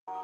Warrior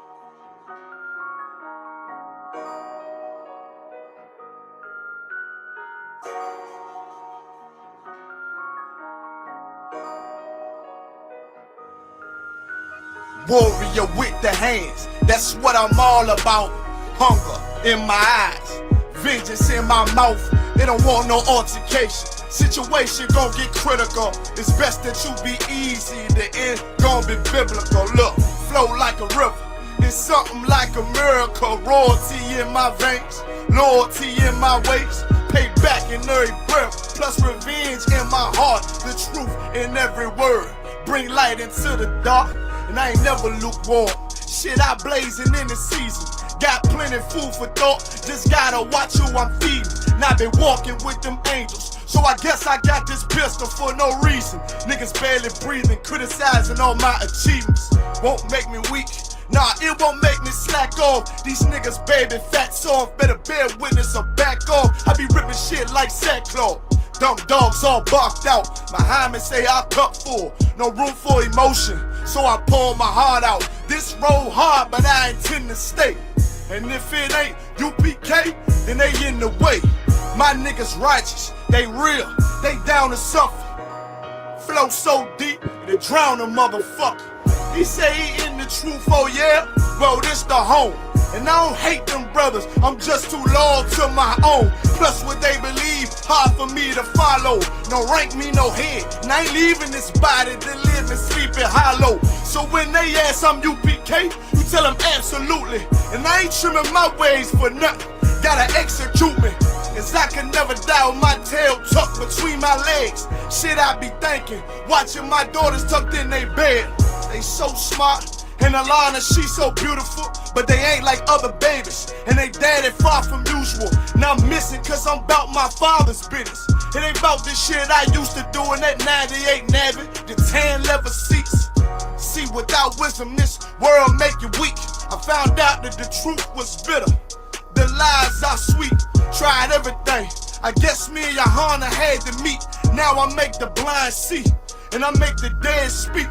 with the hands, that's what I'm all about. Hunger in my eyes, vengeance in my mouth. They don't want no altercation. Situation gon' get critical. It's best that you be easy. The end gon' be biblical. Look, flow like a river. It's something like a miracle. Royalty in my veins, loyalty in my ways. Payback in every breath, plus revenge in my heart. The truth in every word. Bring light into the dark. And I ain't never lukewarm. Shit, I blazing in the season. Got plenty food for thought. Just gotta watch who I'm feeding. Now been walking with them angels. So I guess I got this pistol for no reason. Niggas barely breathing, criticizing all my achievements. Won't make me weak. Nah, it won't make me slack off. These niggas baby fat soft. Better bear witness or back off. I be ripping shit like sackcloth. Dumb dogs all barked out. My hymen say I cup full. No room for emotion, so I pour my heart out. This road hard, but I intend to stay. And if it ain't UPK, then they in the way. My niggas righteous, they real, they down to suffer. Flow so deep, they drown a motherfucker. He say he in the truth, oh yeah? Well, this the home. And I don't hate them brothers, I'm just too loyal to my own. Plus what they believe, hard for me to follow. No rank me, no head, and I ain't leaving this body to live and sleep in hollow. So when they ask I'm UPK, you tell them absolutely. And I ain't trimming my ways for nothing, gotta execute me. Cause I can never die with my tail tucked between my legs. Shit I be thinking, watching my daughters tucked in their bed. They so smart, and Alana, she so beautiful. But they ain't like other babies, and they daddy far from usual. Now I'm missing cause I'm about my father's business. It ain't about this shit I used to do in that 98 Navy, the tan leather seats. See, without wisdom, this world make you weak. I found out that the truth was bitter, the lies are sweet. Tried everything, I guess me and Johanna had to meet. Now I make the blind see, and I make the dead speak.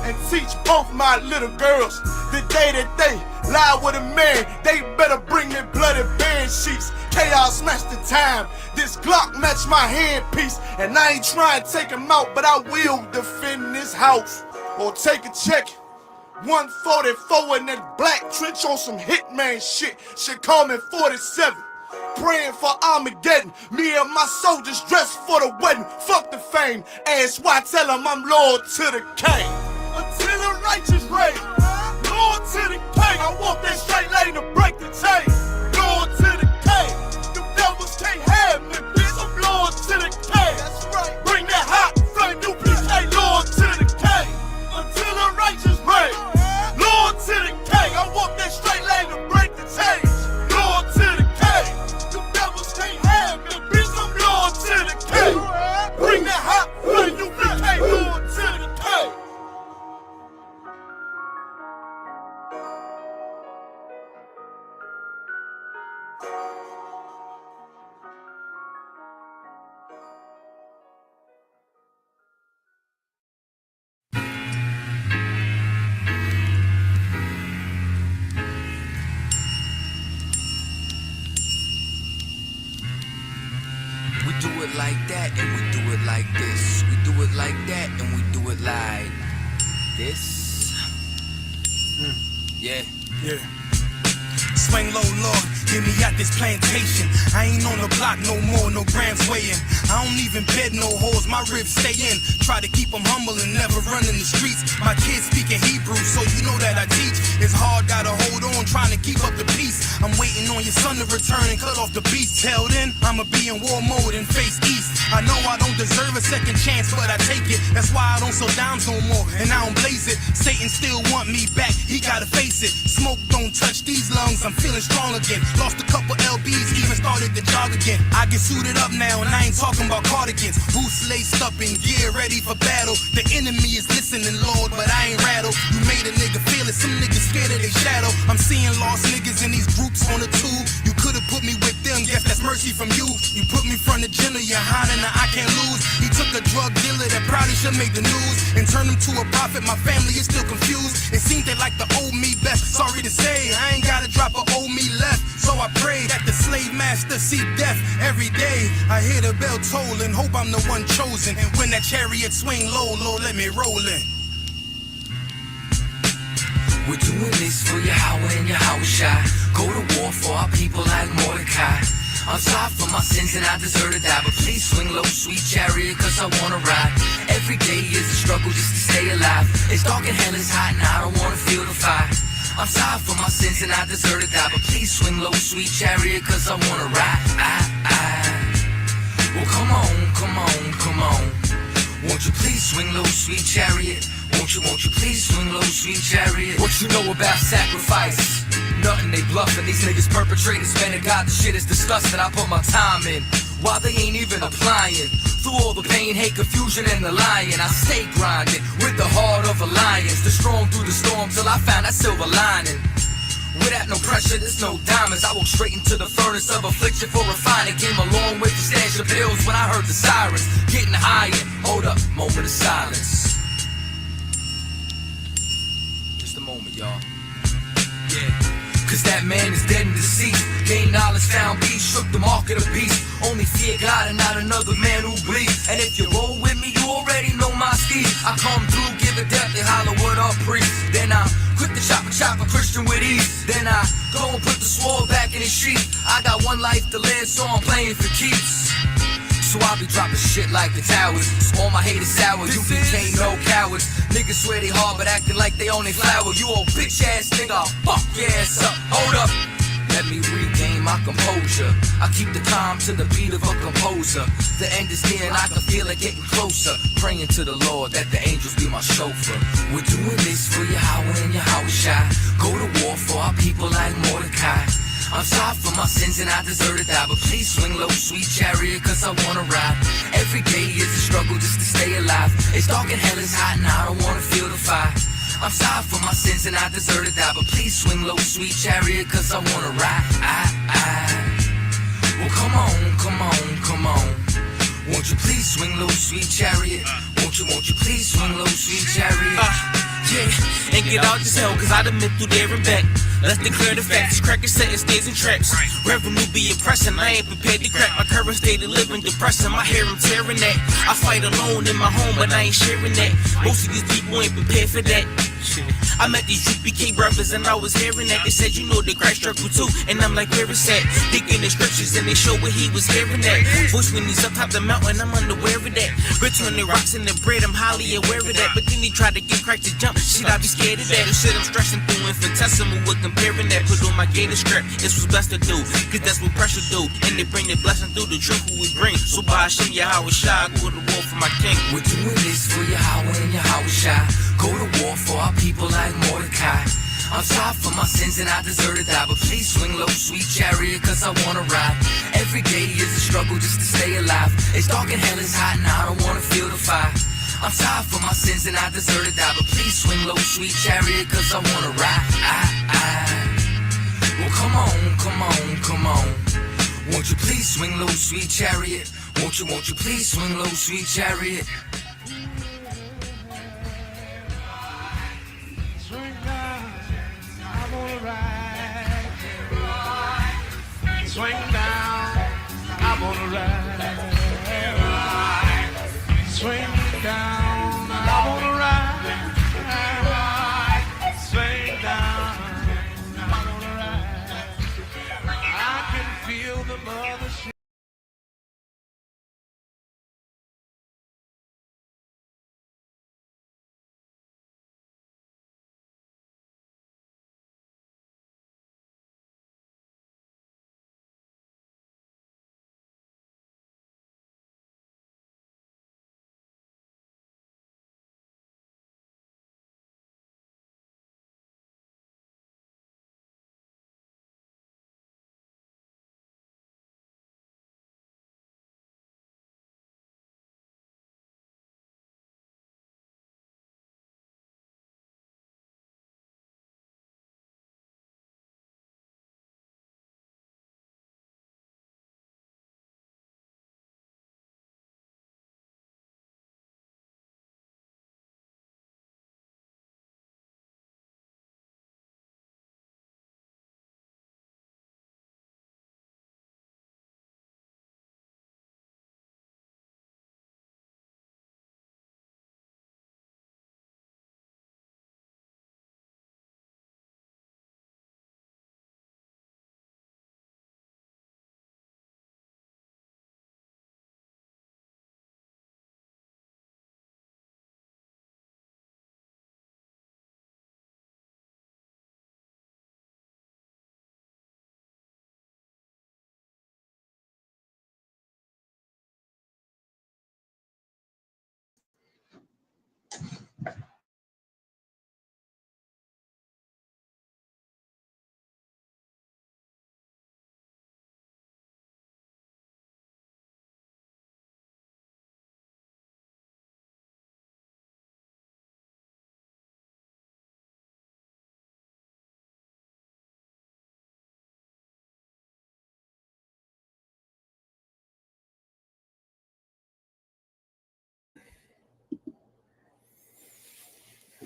And teach both my little girls the day that they lie with a man, they better bring me bloody bed sheets. Chaos match the time, this Glock match my handpiece. And I ain't trying to take him out, but I will defend this house. Or take a check, 144 in that black trench on some hitman shit. Should call me 47. Praying for Armageddon, me and my soldiers dressed for the wedding. Fuck the fame, ask why, tell them I'm loyal to the king. Until the righteous reign, loyal to the king. I walk that straight lane to break the chain. Loyal to the king, the devils can't have me, bitch. I'm loyal to the king. That's right. Bring that hot flame, you bitch ain't loyal to the king. Until the righteous reign, loyal to the king. I walk that straight lane to break the chain. Loyal to the king, the devils can't have me, bitch. I'm loyal to the king. Bring that hot flame, you bitch ain't loyal to the king. We do it like that and we do it like this. We do it like that and we do it like this. Yeah. Swing low, Lord, get me out this plantation. I ain't on the block no more, no grams weighing. I don't even bed no hoes, my ribs stay in. Try to keep them humble and never run in the streets. My kids speaking Hebrew, so you know that I teach. It's hard, gotta hold on, trying to keep up the peace. I'm waiting on your son to return and cut off the beast. Till then, I'ma be in war mode and face east. I know I don't deserve a second chance, but I take it. That's why I don't sell dimes no more, and I don't blaze it. Satan still want me back, he gotta face it. Smoke don't touch these lungs, I'm feeling strong again. Lost a couple LBs, even started to jog again. I get suited up now, and I ain't talking about cardigans. Boots laced up in gear, ready for battle. The enemy is listening, Lord, but I ain't rattled. You made a nigga feel it, some niggas scared of their shadow. I'm seeing lost niggas in these groups on the tube. You could've put me with them, guess that's mercy mercy from you. You put me front of Jenna, you're hot and I can't lose. He took a drug dealer that probably should make the news and turned him to a prophet. My family is still confused. It seems they like the old me best. Sorry to say, I ain't gotta drop a old me left. So I pray that the slave master see death every day. I hear the bell tolling, hope I'm the one chosen. And when that chariot swing low, Lord, let me roll in. We're doing this for Yahweh and Yahushua. Go to war for our people like Mordecai. I'm sorry for my sins and I deserve to die, but please swing low, sweet chariot, cause I wanna ride. Every day is a struggle just to stay alive. It's dark and hell is hot and I don't wanna feel the fire. I'm sorry for my sins and I deserve to die, but please swing low, sweet chariot, cause I wanna ride. Well, come on, come on, come on. Won't you please swing low, sweet chariot? Won't you please swing low, sweet chariot? What you know about sacrifice? Nothing, they bluffing. These niggas perpetrators, man of God, the shit is disgusting. I put my time in, while they ain't even applying. Through all the pain, hate, confusion, and the lying, I stay grinding, with the heart of a lion. The strong through the storm, till I found that silver lining. Without no pressure, there's no diamonds. I walk straight into the furnace of affliction for refining. Came a long way to stash the pills when I heard the sirens. Getting higher, hold up, moment of silence. Just a moment, y'all. Yeah. Cause that man is dead and deceased. Gained knowledge, found peace, shook the mark of the beast. Only fear God and not another man who bleeds. And if you roll with me, you already know my steed. I come through, give a death, they holler, what up, priest? Then I quick to chop a Christian with ease. Then I go and put the sword back in his sheath. I got one life to live, so I'm playing for keeps. So I be dropping shit like the towers. All my haters sour, you ain't no cowards. Niggas swear they hard, but acting like they own they flower. You old bitch ass nigga, I'll fuck your ass up. Hold up, let me regain my composure. I keep the calm to the beat of a composer. The end is near and I can feel it getting closer. Praying to the Lord that the angels be my chauffeur. We're doing this for Yahweh and Yahushua. Go to war for our people like Mordecai. I'm sorry for my sins and I deserve to die, but please swing low, sweet chariot, cause I wanna ride. Every day is a struggle just to stay alive. It's dark and hell is hot and I don't wanna feel the fire. I'm sorry for my sins and I deserve to die, but please swing low, sweet chariot, cause I wanna ride. Well, come on, come on, come on. Won't you please swing low, sweet chariot? Won't you please swing low, sweet chariot? Yeah, and get out this hell, cause I done been through there and back. Let's declare the facts, crackers setting stays and traps. Revenue be impressing, I ain't prepared to crack. My current state of living depressing, my hair I'm tearing that. I fight alone in my home, but I ain't sharing that. Most of these people ain't prepared for that. I met these UPK brothers and I was hearing that. They said, you know the Christ struggle too, and I'm like, where is that? Digging the scriptures and they show where he was hearing that. Voice when he's up top the mountain, I'm unaware of that. Between the rocks and the bread, I'm highly aware of that. But then he tried to get cracked to jump, shit, I be scared of that. The shit I'm stressing through infinitesimal with comparing that. Put on my gator strap, this was best to do, cause that's what pressure do. And they bring the blessing through the truth who we bring. So by Hashem Yahushua, go to war for my king. We're doing this for Yahweh and Yahushua. Go to war for our people like Mordecai. I'm sorry for my sins and I deserve to die, but please swing low, sweet chariot, cause I wanna ride. Every day is a struggle just to stay alive. It's dark and hell is hot and I don't wanna feel the fire. I'm sorry for my sins and I deserve to die, but please swing low, sweet chariot, cause I wanna ride. Well, come on, come on, come on. Won't you please swing low, sweet chariot? Won't you please swing low, sweet chariot? Swing down, I wanna ride. Swing down, I wanna ride. Swing down, I wanna ride. Swing down, I wanna ride. I can feel the mother.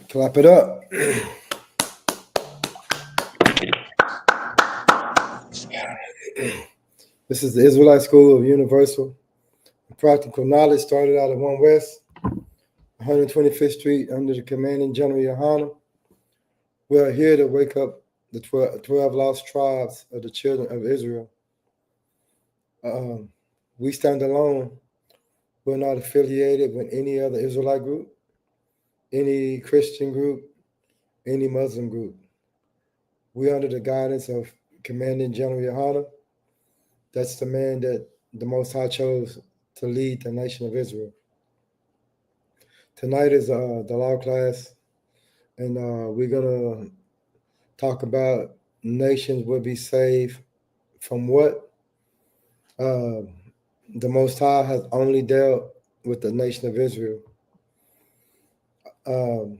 Clap it up. This is the Israelite School of Universal Practical Knowledge, started out at 1 West, 125th Street, under the commanding General Yohanan. We are here to wake up the 12 lost tribes of the children of Israel. We stand alone. We're not affiliated with any other Israelite group, any Christian group, any Muslim group. We're under the guidance of Commanding General Yohanan. That's the man that the Most High chose to lead the nation of Israel. Tonight is the law class, and we're going to talk about nations will be saved from what? The Most High has only dealt with the nation of Israel. The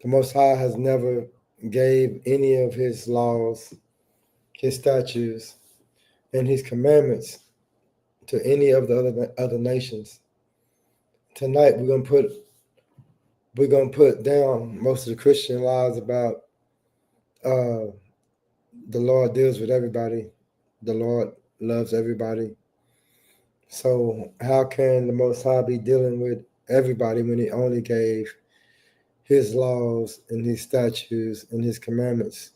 Most High has never gave any of his laws, his statutes, and his commandments to any of the other nations. Tonight we're gonna put down most of the Christian lies about the Lord deals with everybody. The Lord loves everybody. So how can the Most High be dealing with everybody when he only gave his laws and his statutes and his commandments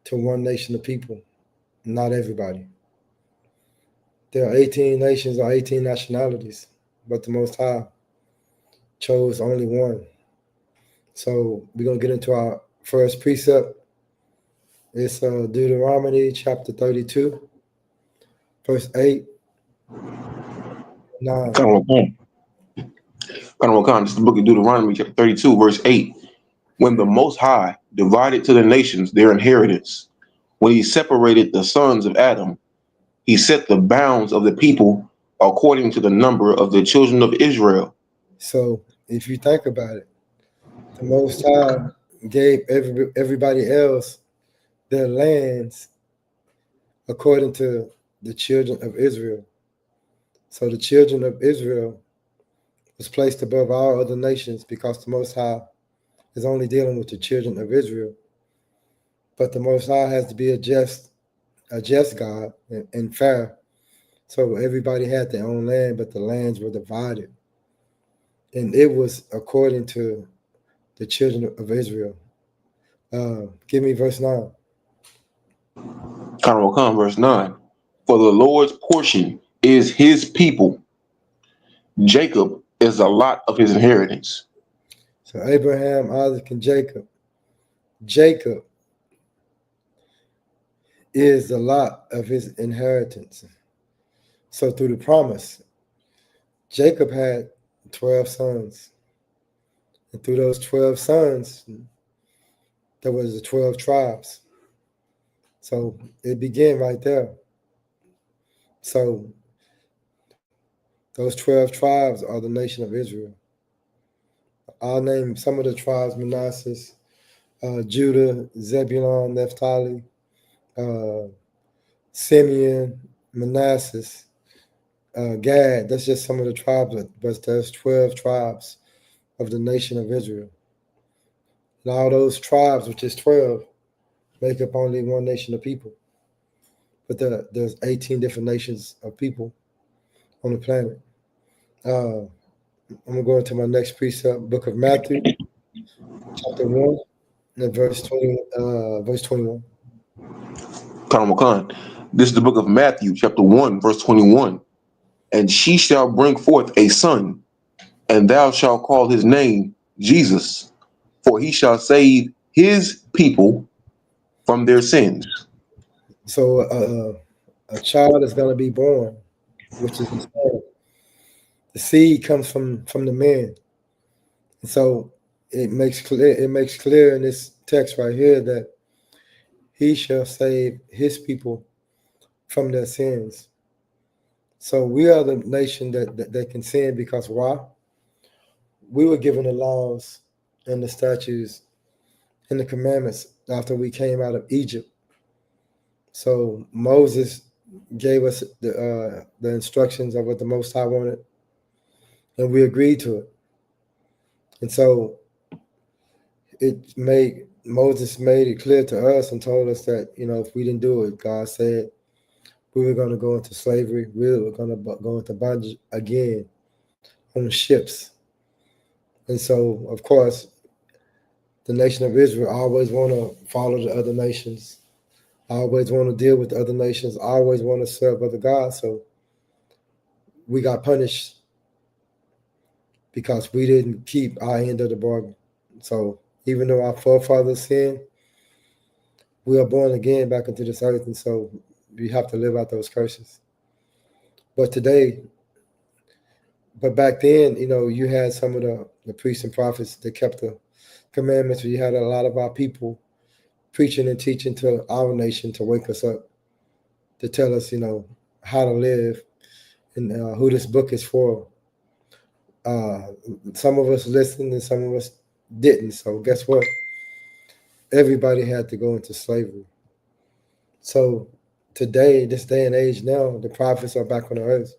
to one nation of people, not everybody? There are 18 nations or 18 nationalities, but the Most High chose only one. So we're going to get into our first precept. It's Deuteronomy chapter 32, verse 8, 9. This is the book of Deuteronomy chapter 32, verse 8. When the Most High divided to the nations their inheritance, when he separated the sons of Adam, he set the bounds of the people according to the number of the children of Israel. So if you think about it, the Most High gave everybody else their lands according to the children of Israel. So the children of Israel was placed above all other nations because the Most High is only dealing with the children of Israel. But the Most High has to be a just God and fair. So everybody had their own land, but the lands were divided. And it was according to the children of Israel. Give me verse 9. Verse 9. For the Lord's portion is his people. Jacob is a lot of his inheritance. So Abraham, Isaac, and Jacob. Jacob is the lot of his inheritance. So through the promise, Jacob had 12 sons. And through those 12 sons, there was the 12 tribes. So it began right there. So those 12 tribes are the nation of Israel. I'll name some of the tribes: Manasseh, Judah, Zebulun, Naphtali, Simeon, Manasseh, Gad. That's just some of the tribes, but there's 12 tribes of the nation of Israel. And all those tribes, which is 12, make up only one nation of people. But there's 18 different nations of people on the planet. I'm going to go into my next precept, book of Matthew, chapter 1, and verse 21. This is the book of Matthew, chapter 1, verse 21. And she shall bring forth a son, and thou shalt call his name Jesus, for he shall save his people from their sins. So a child is going to be born, which is the son. The seed comes from the man. And so it makes clear in this text right here that he shall save his people from their sins. So we are the nation that can sin because why? We were given the laws and the statutes and the commandments after we came out of Egypt. So Moses gave us the instructions of what the Most High wanted, and we agreed to it. And so Moses made it clear to us and told us that, if we didn't do it, God said we were going to go into slavery. We were going to go into bondage again on the ships. And so, of course, the nation of Israel always want to follow the other nations. Always want to deal with the other nations. Always want to serve other gods. So we got punished because we didn't keep our end of the bargain. So even though our forefathers sinned, we are born again back into this earth. And so we have to live out those curses. But back then, you had some of the priests and prophets that kept the commandments. You had a lot of our people preaching and teaching to our nation to wake us up, to tell us, how to live and who this book is for. Some of us listened and some of us didn't. So guess what? Everybody had to go into slavery. So today, this day and age now, the prophets are back on the earth.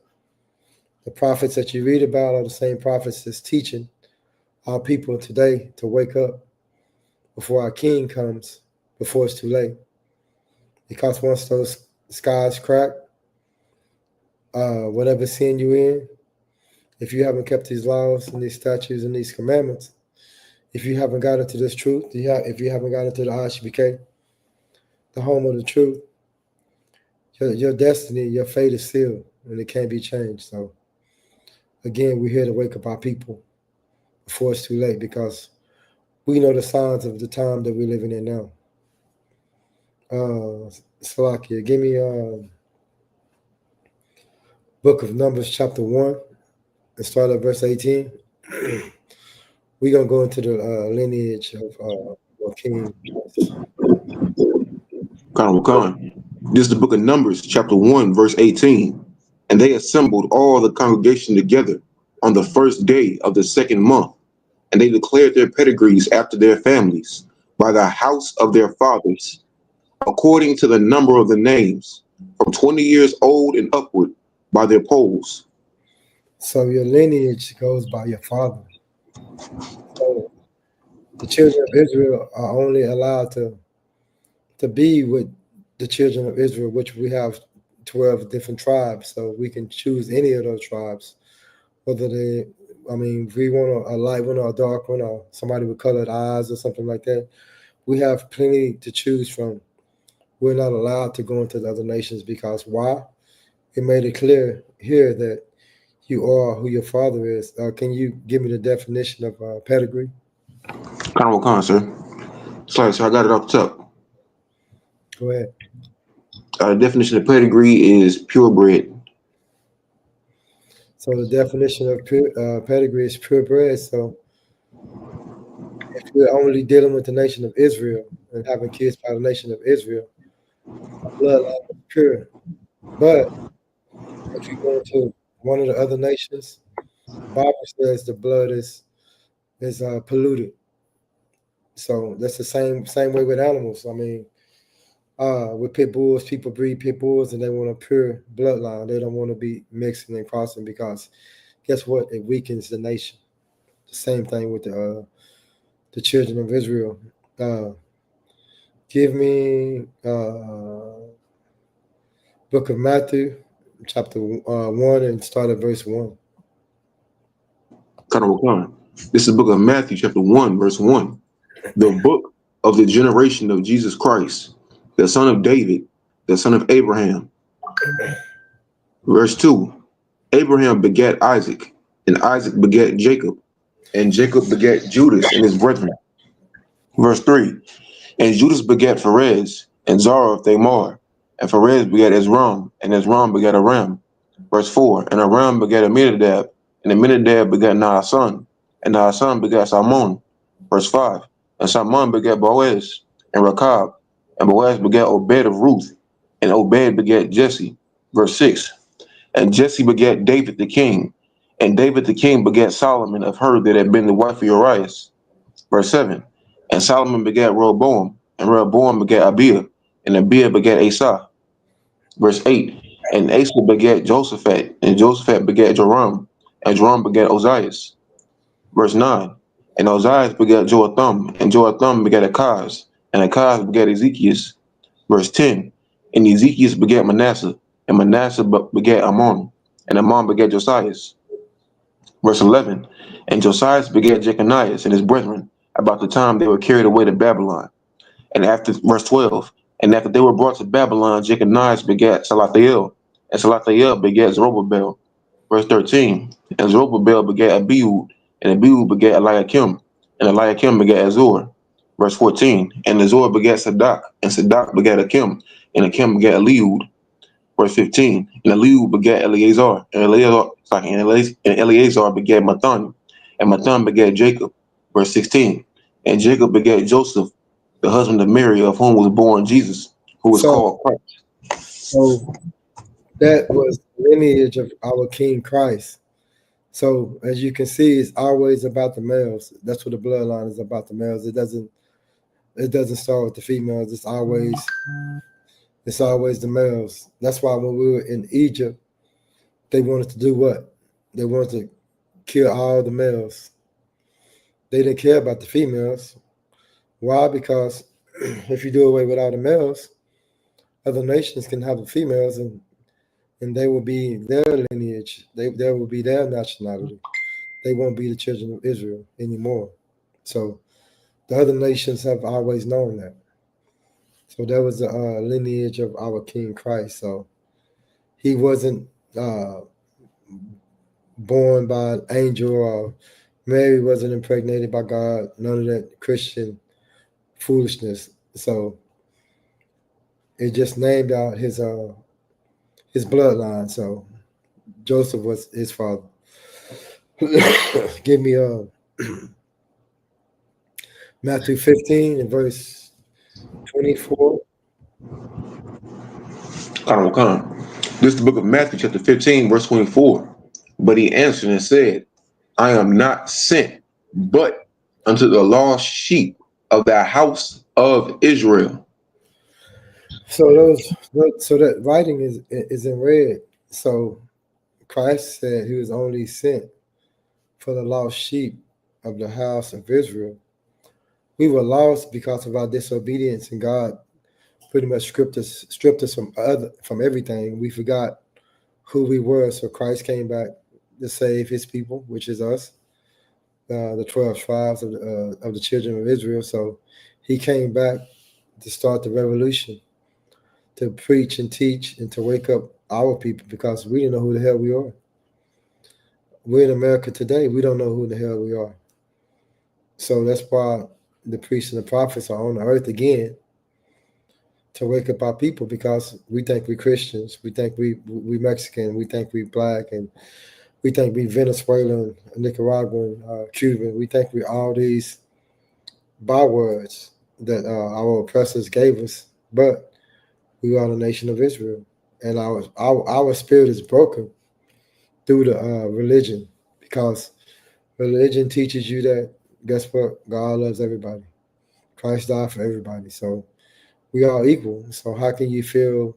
The prophets that you read about are the same prophets that's teaching our people today to wake up before our king comes, before it's too late. Because once those skies crack, whatever sin you in, if you haven't kept these laws and these statutes and these commandments, if you haven't got into this truth, if you haven't got into the HBK, the home of the truth, your destiny, your fate is sealed and it can't be changed. So again, we're here to wake up our people before it's too late, because we know the signs of the time that we're living in now. Salakia, give me Book of Numbers chapter 1 and start at verse 18. We're going to go into the lineage of King. This is the book of Numbers chapter 1 verse 18. And they assembled all the congregation together on the first day of the second month, and they declared their pedigrees after their families by the house of their fathers, according to the number of the names, from 20 years old and upward, by their polls. So your lineage goes by your father. So the children of Israel are only allowed to be with the children of Israel, which we have 12 different tribes. So we can choose any of those tribes, whether if we want a light one or a dark one or somebody with colored eyes or something like that. We have plenty to choose from. We're not allowed to go into the other nations because why? It made it clear here that you are who your father is. Can you give me the definition of pedigree? Khan, sir. Sorry, sir, I got it off the top. Go ahead. The definition of pedigree is purebred. So the definition of pedigree is purebred. So if we're only dealing with the nation of Israel and having kids by the nation of Israel, bloodline is pure. But if you go into one of the other nations, the Bible says the blood is polluted. So that's the same way with animals. With pit bulls, people breed pit bulls and they want a pure bloodline. They don't want to be mixing and crossing because guess what? It weakens the nation. The same thing with the children of Israel. Give me Book of Matthew, chapter 1, and start at verse 1. This is the book of Matthew, chapter 1, verse 1. The book of the generation of Jesus Christ, the son of David, the son of Abraham. Verse 2. Abraham begat Isaac, and Isaac begat Jacob, and Jacob begat Judas and his brethren. Verse 3. And Judas begat Pharez, and Zara of Thamar, and Pharez begat Ezram, and Ezram begat Aram. Verse 4. And Aram begat Aminadab, and Aminadab begat Nahasson, and Nahasson begat Salmon. Verse 5. And Salmon begat Boaz, and Rechab, and Boaz begat Obed of Ruth, and Obed begat Jesse. Verse 6. And Jesse begat David the king, and David the king begat Solomon of her that had been the wife of Urias. Verse 7. And Solomon begat Rehoboam, and Rehoboam begat Abiah, and Abiah begat Asa. Verse 8. And Asa begat Josaphat, and Josaphat begat Joram, and Joram begat Ozias. Verse 9. And Ozias begat Joatham, and Joatham begat Achaz, and Achaz begat Ezekias. Verse 10. And Ezekias begat Manasseh, and Manasseh begat Ammon, and Ammon begat Josias. Verse 11. And Josias begat Jeconias and his brethren about the time they were carried away to Babylon. And after, verse 12. And after they were brought to Babylon, Jeconias begat Salathiel, and Salathiel begat Zerubbabel. Verse 13. And Zerubbabel begat Abiud, and Abiud begat Eliakim, and Eliakim begat Azor. Verse 14. And Azor begat Sadak, and Sadak begat Akim, and Akim begat Eliud. Verse 15. And Eliud begat Eleazar, and Eleazar begat Mathan, and Mathan begat Jacob. Verse 16. And Jacob begat Joseph, the husband of Mary, of whom was born Jesus, who was called Christ. So that was the lineage of our King Christ. So as you can see, it's always about the males. That's what the bloodline is about, the males. It doesn't start with the females. It's always the males. That's why when we were in Egypt, they wanted to do what? They wanted to kill all the males. They didn't care about the females. Why? Because if you do away with all the males, other nations can have the females, and they will be their lineage. They will be their nationality. They won't be the children of Israel anymore. So the other nations have always known that. So that was the lineage of our King Christ. So he wasn't born by an angel, or Mary wasn't impregnated by God. None of that Christian foolishness. So it just named out his bloodline. So Joseph was his father. Give me Matthew 15 and verse 24. Come. This is the book of Matthew, chapter 15, verse 24. But he answered and said, I am not sent but unto the lost sheep of the house of Israel. So that writing is in red. So Christ said he was only sent for the lost sheep of the house of Israel. We were lost because of our disobedience, and God pretty much stripped us from everything. We forgot who we were. So Christ came back to save his people, which is us, the 12 tribes of the children of Israel. So he came back to start the revolution, to preach and teach and to wake up our people, because we didn't know who the hell we are. We're in America today. We don't know who the hell we are. So that's why the priests and the prophets are on the earth again, to wake up our people, because we think we're Christians. We think we Mexican. We think we black, and we think we Venezuelan, Nicaraguan, Cuban. We think we all these bywords that our oppressors gave us, but we are the nation of Israel, and our spirit is broken through the religion, because religion teaches you that, guess what? God loves everybody. Christ died for everybody. So we are equal. So how can you feel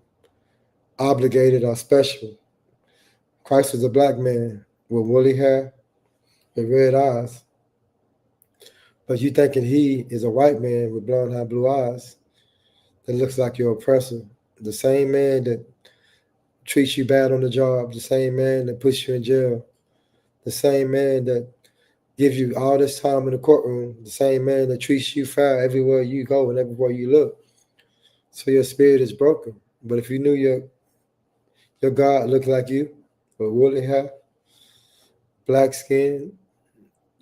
obligated or special? Christ was a black man with woolly hair, with red eyes. But you thinking he is a white man with blonde hair, blue eyes, that looks like your oppressor. The same man that treats you bad on the job, the same man that puts you in jail, the same man that gives you all this time in the courtroom, the same man that treats you fair everywhere you go and everywhere you look. So your spirit is broken. But if you knew your God looked like you, with woolly hair, black skin,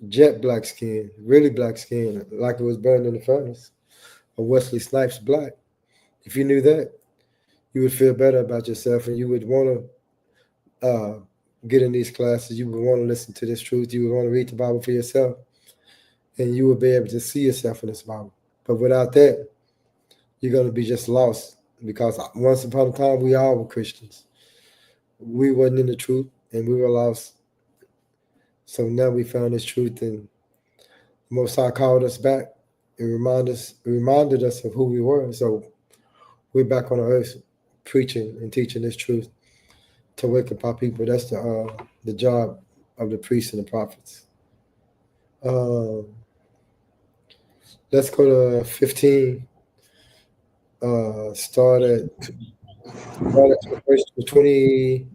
jet black skin, really black skin, like it was burned in the furnace, or Wesley Snipes black, if you knew that, you would feel better about yourself, and you would want to get in these classes. You would want to listen to this truth. You would want to read the Bible for yourself, and you would be able to see yourself in this Bible. But without that, you're going to be just lost, because once upon a time, we all were Christians. We wasn't in the truth, and we were lost. So now we found this truth, and the Most High called us back and reminded us of who we were. So we're back on the earth preaching and teaching this truth to wake up our people. That's the job of the priests and the prophets. Let's go to 15. Start at verse 20.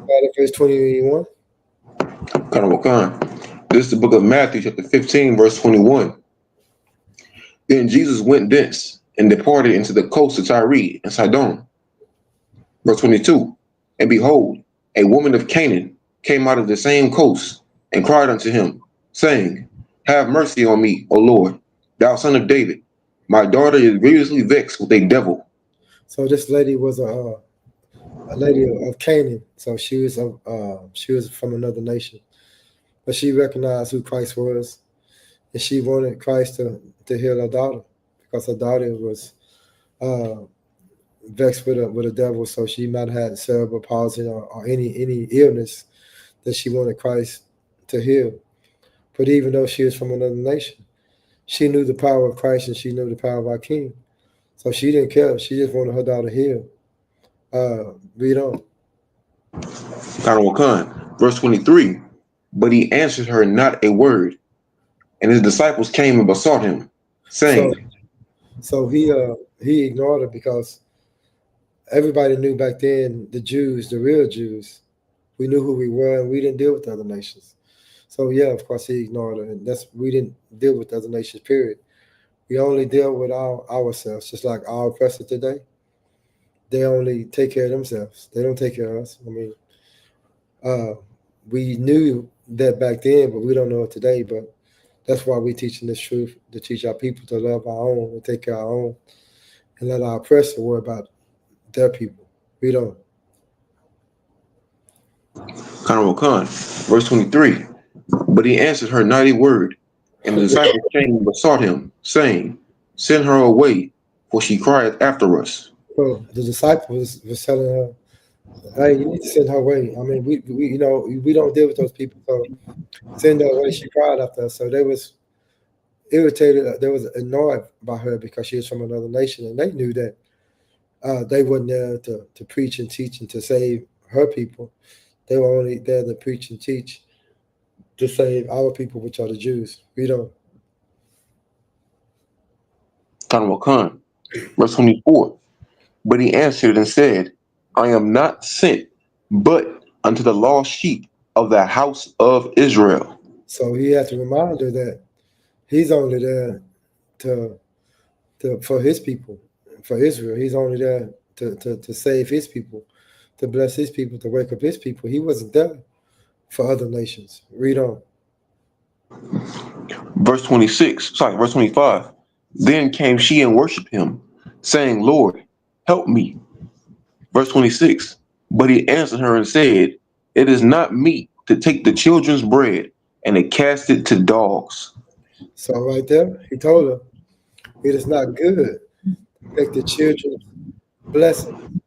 Start at verse 21. This is the book of Matthew, chapter 15, verse 21. Then Jesus went thence and departed into the coast of Tyre and Sidon. Verse 22. And behold, a woman of Canaan came out of the same coast and cried unto him, saying, Have mercy on me, O Lord, thou son of David. My daughter is grievously vexed with a devil. So this lady was a lady of Canaan. So she was from another nation, but she recognized who Christ was, and she wanted Christ to heal her daughter because her daughter was vexed with a devil. So she might have had cerebral palsy or any illness that she wanted Christ to heal. But even though she was from another nation, she knew the power of Christ and she knew the power of our King. So she didn't care. She just wanted her daughter healed. Read on. Verse 23. But he answered her not a word. And his disciples came and besought him, saying, So he ignored her because everybody knew back then, the Jews, the real Jews, we knew who we were and we didn't deal with the other nations. So yeah, of course he ignored her, and we didn't deal with the other nations, period. We only deal with ourselves, just like our oppressors today. They only take care of themselves. They don't take care of us. I mean, we knew that back then, but we don't know it today. But that's why we're teaching this truth, to teach our people to love our own and take care of our own, and let our oppressor worry about their people. We don't. Verse 23. But he answered her not a word, and the disciples came and besought him, saying, Send her away, for she crieth after us. So the disciples was telling her, hey, you need to send her away. I mean, we don't deal with those people, so send her away. She cried after us. So they was irritated, they was annoyed by her because she was from another nation, and they knew that they weren't there to preach and teach and to save her people. They were only there to preach and teach to save our people, which are the Jews. We don't. Verse 24. But he answered and said, I am not sent but unto the lost sheep of the house of Israel. So he had to remind her that he's only there for his people, for Israel. He's only there to save his people, to bless his people, to wake up his people. He wasn't there for other nations. Read on. Verse 25. Then came she and worshipped him, saying, Lord, help me. Verse 26. But he answered her and said, It is not meet to take the children's bread and to cast it to dogs. So right there, he told her, it is not good to take the children's blessing,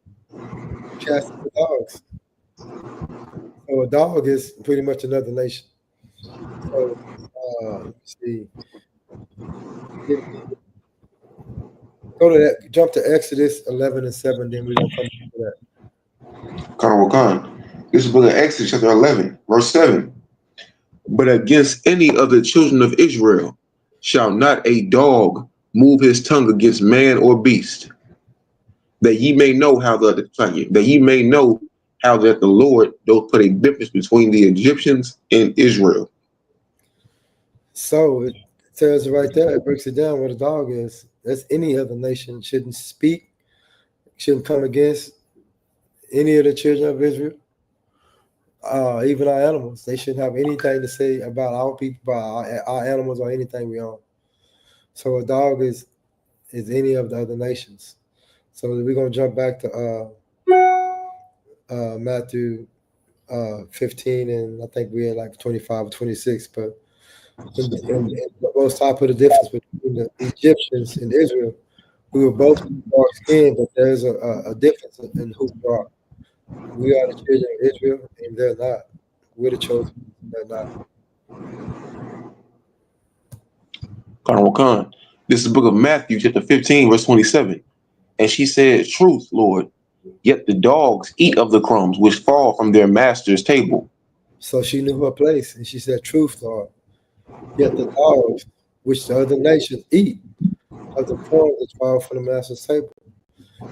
cast it to dogs. So a dog is pretty much another nation. So let's see. Go to that. Jump to Exodus 11 and 7. Then we're gonna come back to that. This is book of Exodus chapter 11, verse 7. But against any of the children of Israel shall not a dog move his tongue against man or beast, that ye may know how that the Lord doth put a difference between the Egyptians and Israel. So it tells you right there, it breaks it down what a dog is. That's any other nation shouldn't speak, shouldn't come against any of the children of Israel, even our animals. They shouldn't have anything to say about our people, about our animals, or anything we own. So a dog is any of the other nations. So we're going to jump back to Matthew 15, and I think we're like 25 or 26, but the Most High put a difference between the Egyptians and Israel. We were both dark skinned, but there's a difference in who we are. We are the children of Israel, and they're not. We're the chosen, they're not. This is the book of Matthew, chapter 15, verse 27. And she said, Truth, Lord, yet the dogs eat of the crumbs which fall from their master's table. So she knew her place, and she said, Truth, Lord. Yet the dogs which the other nations eat of the crumbs that fall from the master's table.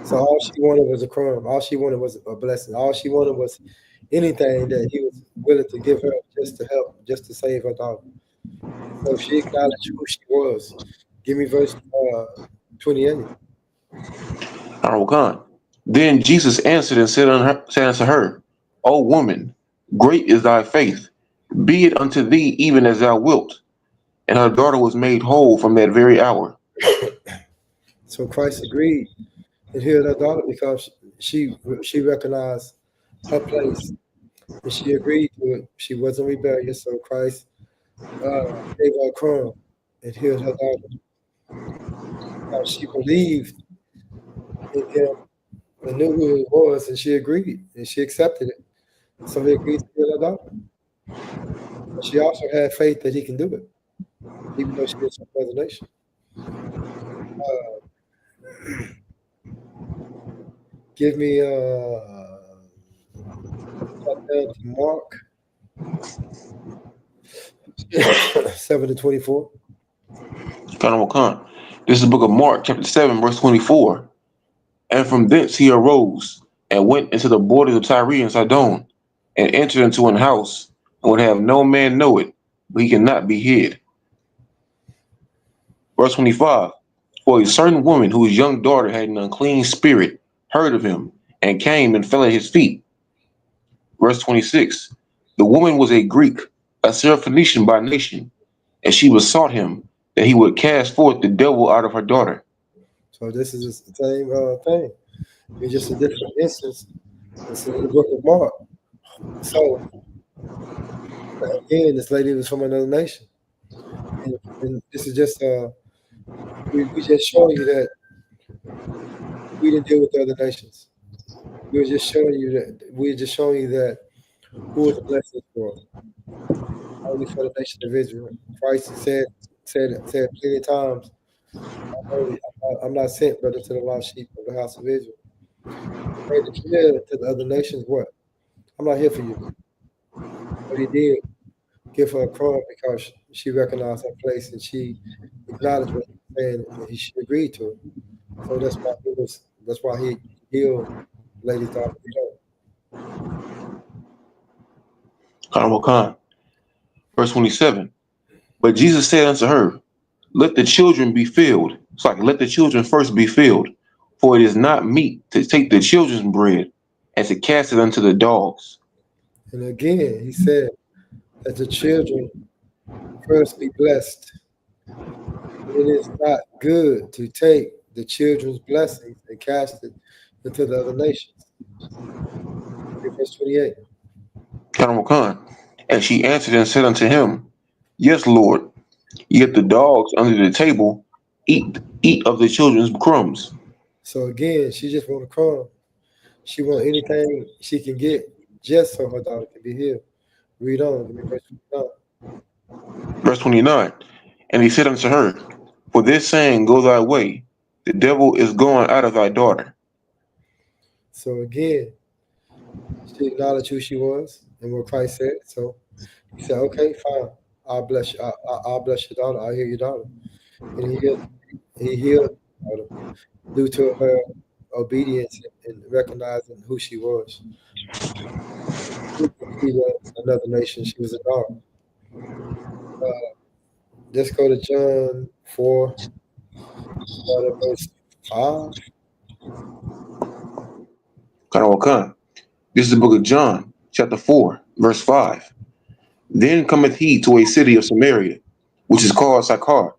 So all she wanted was a crumb. All she wanted was a blessing. All she wanted was anything that he was willing to give her just to help, just to save her daughter. So she acknowledged who she was. Give me verse 28. Honorable Khan. Then Jesus answered and said unto her, O woman, great is thy faith. Be it unto thee even as thou wilt. And her daughter was made whole from that very hour. So Christ agreed and healed her daughter because she recognized her place and she agreed to it. She wasn't rebellious, so Christ gave her a crumb and healed her daughter. She believed in him and knew who he was, and she agreed and she accepted it. So he agreed to heal her daughter. But she also had faith that he can do it, even though she was from another nation. Give me Mark 7-24. Honorable Khan. This is the book of Mark, chapter 7, verse 24. And from thence he arose and went into the borders of Tyre and Sidon, and entered into an house, and would have no man know it, but he cannot be hid. Verse 25. For a certain woman whose young daughter had an unclean spirit heard of him, and came and fell at his feet. Verse 26. The woman was a Greek, a Syrophoenician by nation, and she besought him that he would cast forth the devil out of her daughter. So this is the same thing. It's just a different instance. It's in the book of Mark. So again, this lady was from another nation, and this is just we just showing you that we didn't deal with the other nations. We're just showing you that who was the blessing for? Only for the nation of Israel. Christ said plenty of times, I'm not sent brother to the lost sheep of the house of Israel. Made it clear to the other nations what? I'm not here for you. But he did give her a crumb because she recognized her place and she acknowledged what he was saying and she agreed to it. So that's why he healed Lady Daughter. Honorable Khan. Verse 27. But Jesus said unto her, let the children be filled. It's like, let the children first be filled, for it is not meet to take the children's bread and to cast it unto the dogs. And again, he said that the children first be blessed. It is not good to take the children's blessings and cast it into the other nations. Verse 28. Honorable Khan. And she answered and said unto him, Yes, Lord, yet the dogs under the table eat of the children's crumbs. So again, she just want a crumb. She want anything she can get just so her daughter can be healed. Read on. Verse 29. And he said unto her, For this saying, go thy way. The devil is gone out of thy daughter. So again, she acknowledged who she was and what Christ said. So he said, okay, fine. I'll bless you. I'll bless your daughter. I'll heal your daughter. And he healed her daughter due to her obedience and recognizing who she was. She was another nation. She was a dog. Let's go to John 4, verse 5. This is the book of John, chapter 4, verse 5. Then cometh he to a city of Samaria, which is called Sychar,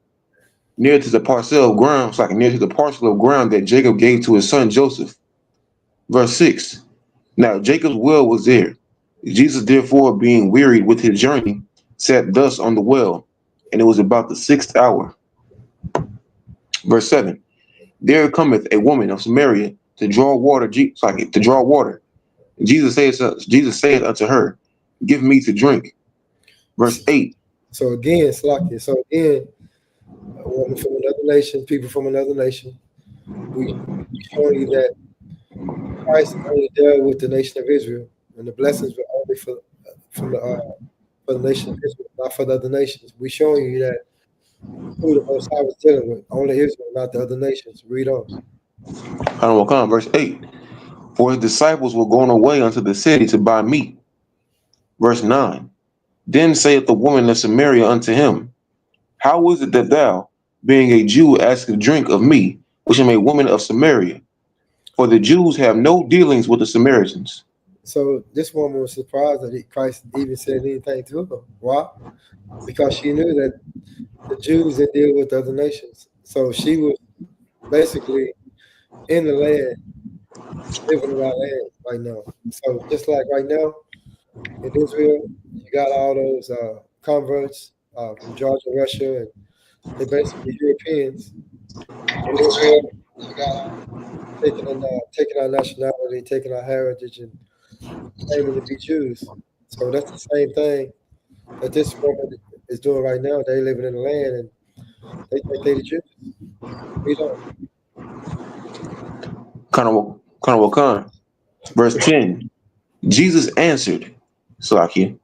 near to the parcel of ground, near to the parcel of ground that Jacob gave to his son Joseph. Verse 6. Now Jacob's well was there. Jesus, therefore, being wearied with his journey, sat thus on the well, and it was about the 6th hour. Verse 7. There cometh a woman of Samaria to draw water. And Jesus said unto her, Give me to drink. Verse 8. So again, a woman from another nation, people from another nation, we show you that Christ only dealt with the nation of Israel, and the blessings were only for the nation of Israel, not for the other nations. We showing you that who the Most High was dealing with. Only Israel, not the other nations. Read on. Verse 8. For his disciples were going away unto the city to buy meat. Verse 9. Then saith the woman of Samaria unto him, how is it that thou, being a Jew, askest drink of me, which am a woman of Samaria? For the Jews have no dealings with the Samaritans. So this woman was surprised that Christ even said anything to her. Why? Because she knew that the Jews didn't deal with the other nations. So she was basically in the land, living in our land right now. So just like right now in Israel, you got all those converts from Georgia, Russia, and they're basically Europeans. In Israel, you got taking our nationality, taking our heritage, and claiming to be Jews. So that's the same thing that this woman is doing right now. They living in the land and they think they the Jews. We don't. Wakan. Verse 10. Jesus answered, Salakia.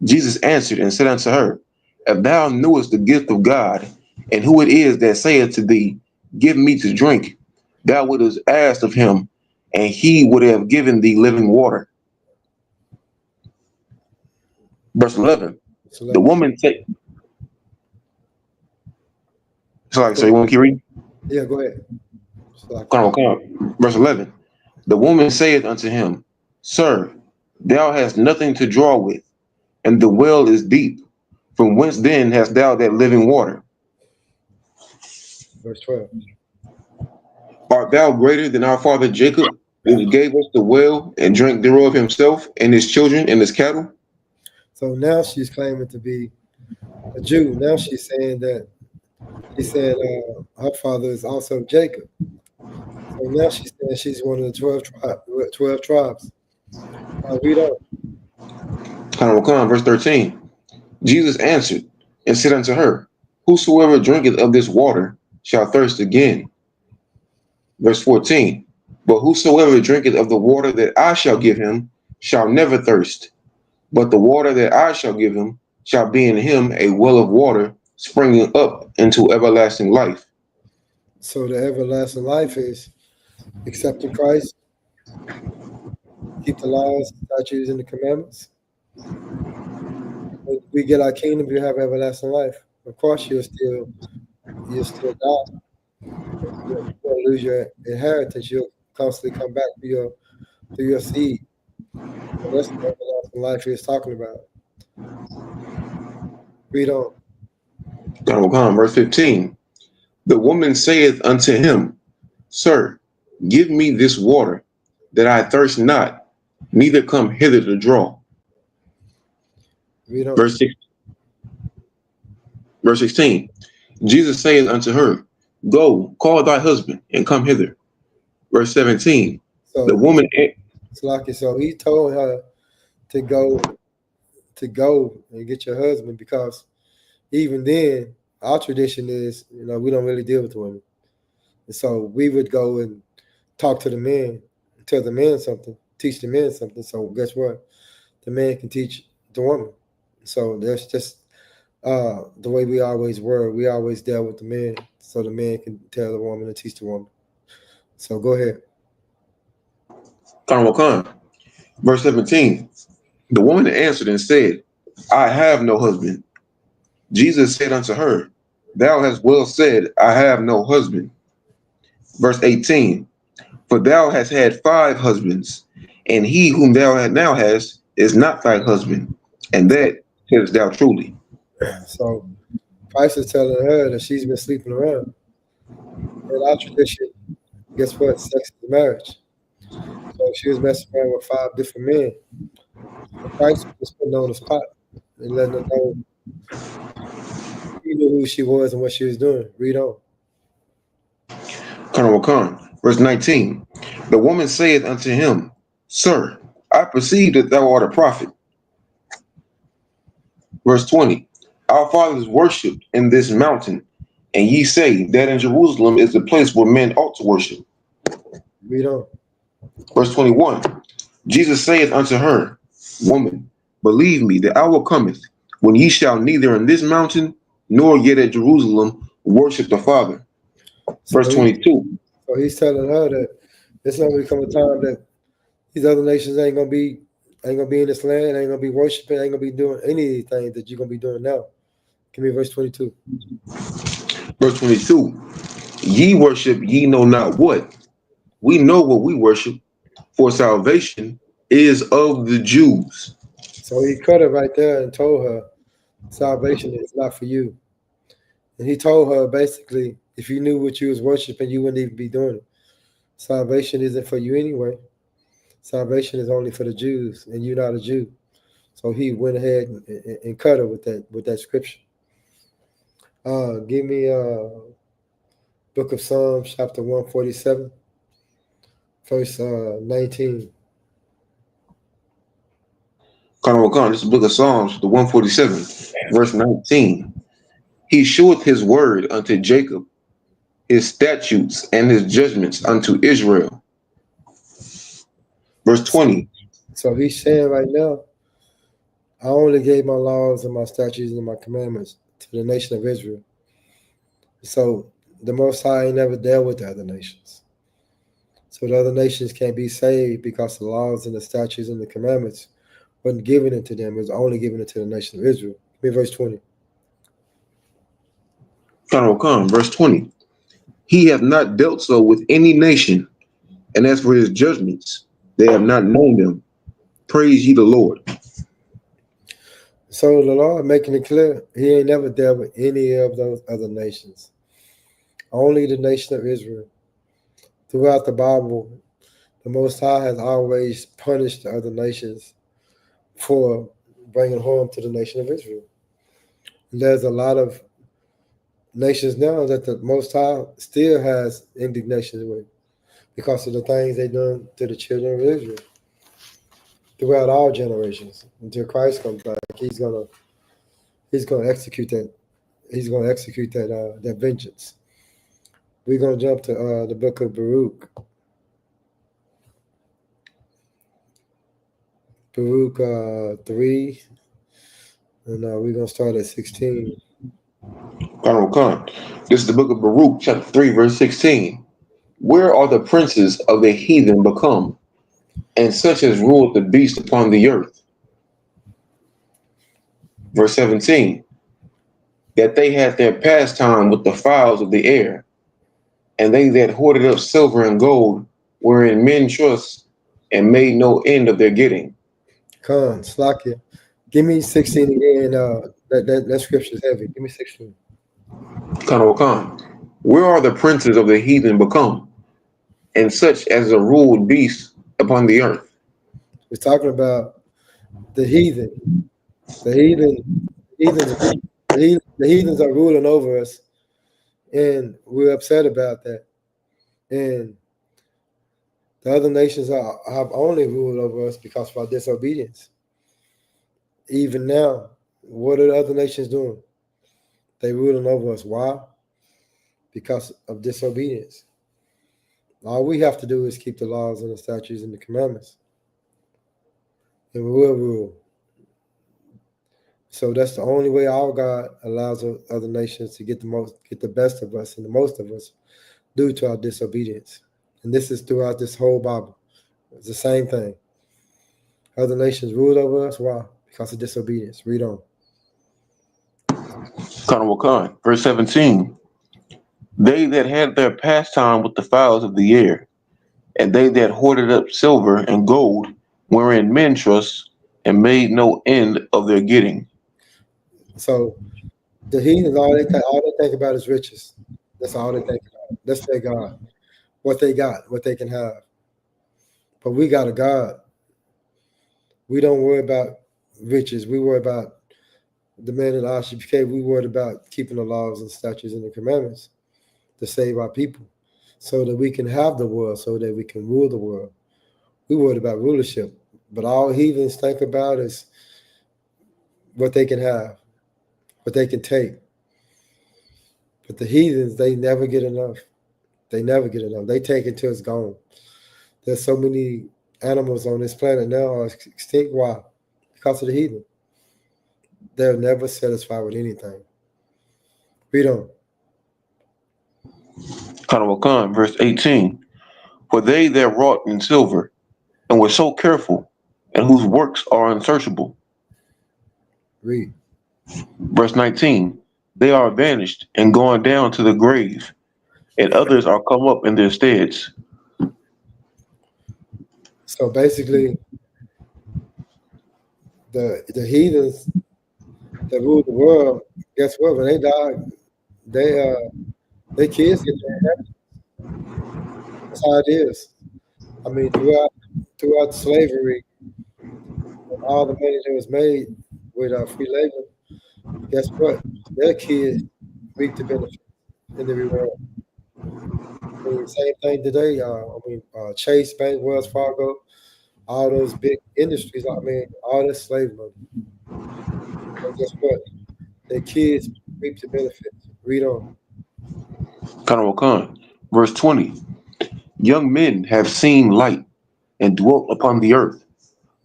Jesus answered and said unto her, if thou knewest the gift of God, and who it is that saith to thee, give me to drink, thou wouldst have asked of him, and he would have given thee living water. Verse 11. The woman said, so you want to keep reading? Yeah, go ahead. Verse 11. The woman saith unto him, Sir, thou hast nothing to draw with, and the well is deep. From whence then hast thou that living water? Verse 12. Art thou greater than our father Jacob, who gave us the well and drank thereof himself and his children and his cattle? So now she's claiming to be a Jew. Now she's saying that he said her father is also Jacob. So now she's saying she's one of the 12 tribes. Read on. Verse 13. Jesus answered and said unto her, whosoever drinketh of this water shall thirst again. Verse 14. But whosoever drinketh of the water that I shall give him shall never thirst. But the water that I shall give him shall be in him a well of water springing up into everlasting life. So the everlasting life is accepting Christ, keep the laws, statutes, and the commandments. When we get our kingdom, we have everlasting life. Of course, you'll still die. You'll lose your inheritance. You'll constantly come back to your seed. So that's the everlasting life he's talking about. Read on. Verse 15. The woman saith unto him, Sir, give me this water, that I thirst not, neither come hither to draw. Read on. Verse 16. Jesus saith unto her, Go, call thy husband, and come hither. Verse 17. So the woman. So he told her to go and get your husband, because even then, our tradition is, we don't really deal with the women. And so we would go and talk to the men, tell the men something, teach the men something. So guess what? The man can teach the woman. So that's just the way we always were. We always dealt with the men, so the man can tell the woman and teach the woman. So go ahead. Verse 17. The woman answered and said, I have no husband. Jesus said unto her, Thou hast well said, I have no husband. Verse 18. For thou hast had 5 husbands, and he whom thou now hast is not thy husband, and that saidst thou truly. So Christ is telling her that she's been sleeping around. In our tradition, guess what? Sex is marriage. So she was messing around with 5 different men. So Christ was putting on the spot and letting her know he knew who she was and what she was doing. Read on. Verse 19. The woman saith unto him, Sir, I perceive that thou art a prophet. Verse 20. Our fathers worshipped in this mountain, and ye say that in Jerusalem is the place where men ought to worship. Read on. Verse 21. Jesus saith unto her, Woman, believe me, the hour cometh when ye shall neither in this mountain nor yet at Jerusalem worship the Father. Verse 22. So he's telling her that there's not gonna come a time that these other nations ain't gonna be in this land, ain't gonna be worshiping, ain't gonna be doing anything that you're gonna be doing now. Give me verse 22. Verse 22. Ye worship ye know not what. We know what we worship, for salvation is of the Jews. So he cut her right there and told her salvation is not for you. And he told her basically, if you knew what you was worshiping, you wouldn't even be doing it. Salvation isn't for you anyway. Salvation is only for the Jews, and you're not a Jew. So he went ahead and cut her with that scripture. Give me Book of Psalms, chapter 147, verse 19. This is the book of Psalms, the 147, verse 19. He sheweth his word unto Jacob, his statutes and his judgments unto Israel. Verse 20. So he's saying right now, I only gave my laws and my statutes and my commandments to the nation of Israel. So the Most High ain't never dealt with the other nations. So the other nations can't be saved because the laws and the statutes and the commandments wasn't given it to them. It was only given it to the nation of Israel. Give me verse 20. Verse 20. He hath not dealt so with any nation, and as for his judgments, they have not known them. Praise ye the Lord. So the Lord making it clear, he ain't never dealt with any of those other nations. Only the nation of Israel. Throughout the Bible, the Most High has always punished the other nations for bringing harm to the nation of Israel. And there's a lot of nations now that the Most High still has indignation with because of the things they done to the children of Israel throughout all generations. Until Christ comes back, he's gonna execute that. He's gonna execute that vengeance. We're gonna jump to the book of Baruch. Baruch 3, and we're gonna start at 16. This is the book of Baruch, chapter 3, verse 16. Where are the princes of the heathen become, and such as ruled the beast upon the earth? Verse 17. That they had their pastime with the fowls of the air, and they that hoarded up silver and gold, wherein men trust, and made no end of their getting. Slakia. Give me 16 again. That scripture is heavy. Give me 16. Where are the princes of the heathen become, and such as a ruled beast upon the earth? We're talking about the heathen. The heathens are ruling over us, and we're upset about that. And the other nations have only ruled over us because of our disobedience. Even now, what are the other nations doing? They ruling over us. Why? Because of disobedience. All we have to do is keep the laws and the statutes and the commandments, and we will rule. So that's the only way our God allows other nations to get the best of us and the most of us due to our disobedience. And this is throughout this whole Bible. It's the same thing. Other nations ruled over us. Why? Because of disobedience. Read on. Verse 17. They that had their pastime with the fowls of the air, and they that hoarded up silver and gold, wherein men trust, and made no end of their getting. So the heathens, all they think about is riches. That's all they think about. That's their God. What they got, what they can have. But we got a God. We don't worry about riches. We worry about the man in the RCPK. We worried about keeping the laws and statutes and the commandments to save our people so that we can have the world, so that we can rule the world. We worried about rulership. But all heathens think about is what they can have, what they can take. But the heathens, they never get enough. They never get enough. They take it till it's gone. There's so many animals on this planet now are extinct. Why? Because of the heathen. They're never satisfied with anything. Read on. Carnival Khan, verse 18. For they that wrought in silver, and were so careful, and whose works are unsearchable. Read. Verse 19. They are vanished and gone down to the grave, and others are come up in their steads. So basically, the heathens that ruled the world, guess what? When they died, their kids get their inheritance. That's how it is. I mean, throughout slavery, all the money that was made with free labor, guess what? Their kids reap the benefit in the reward. I mean, same thing today. Chase Bank, Wells Fargo, all those big industries. I mean, all this slave money. And guess what? Their kids reap the benefits. Read on. Carnival Khan, verse 20. Young men have seen light and dwelt upon the earth,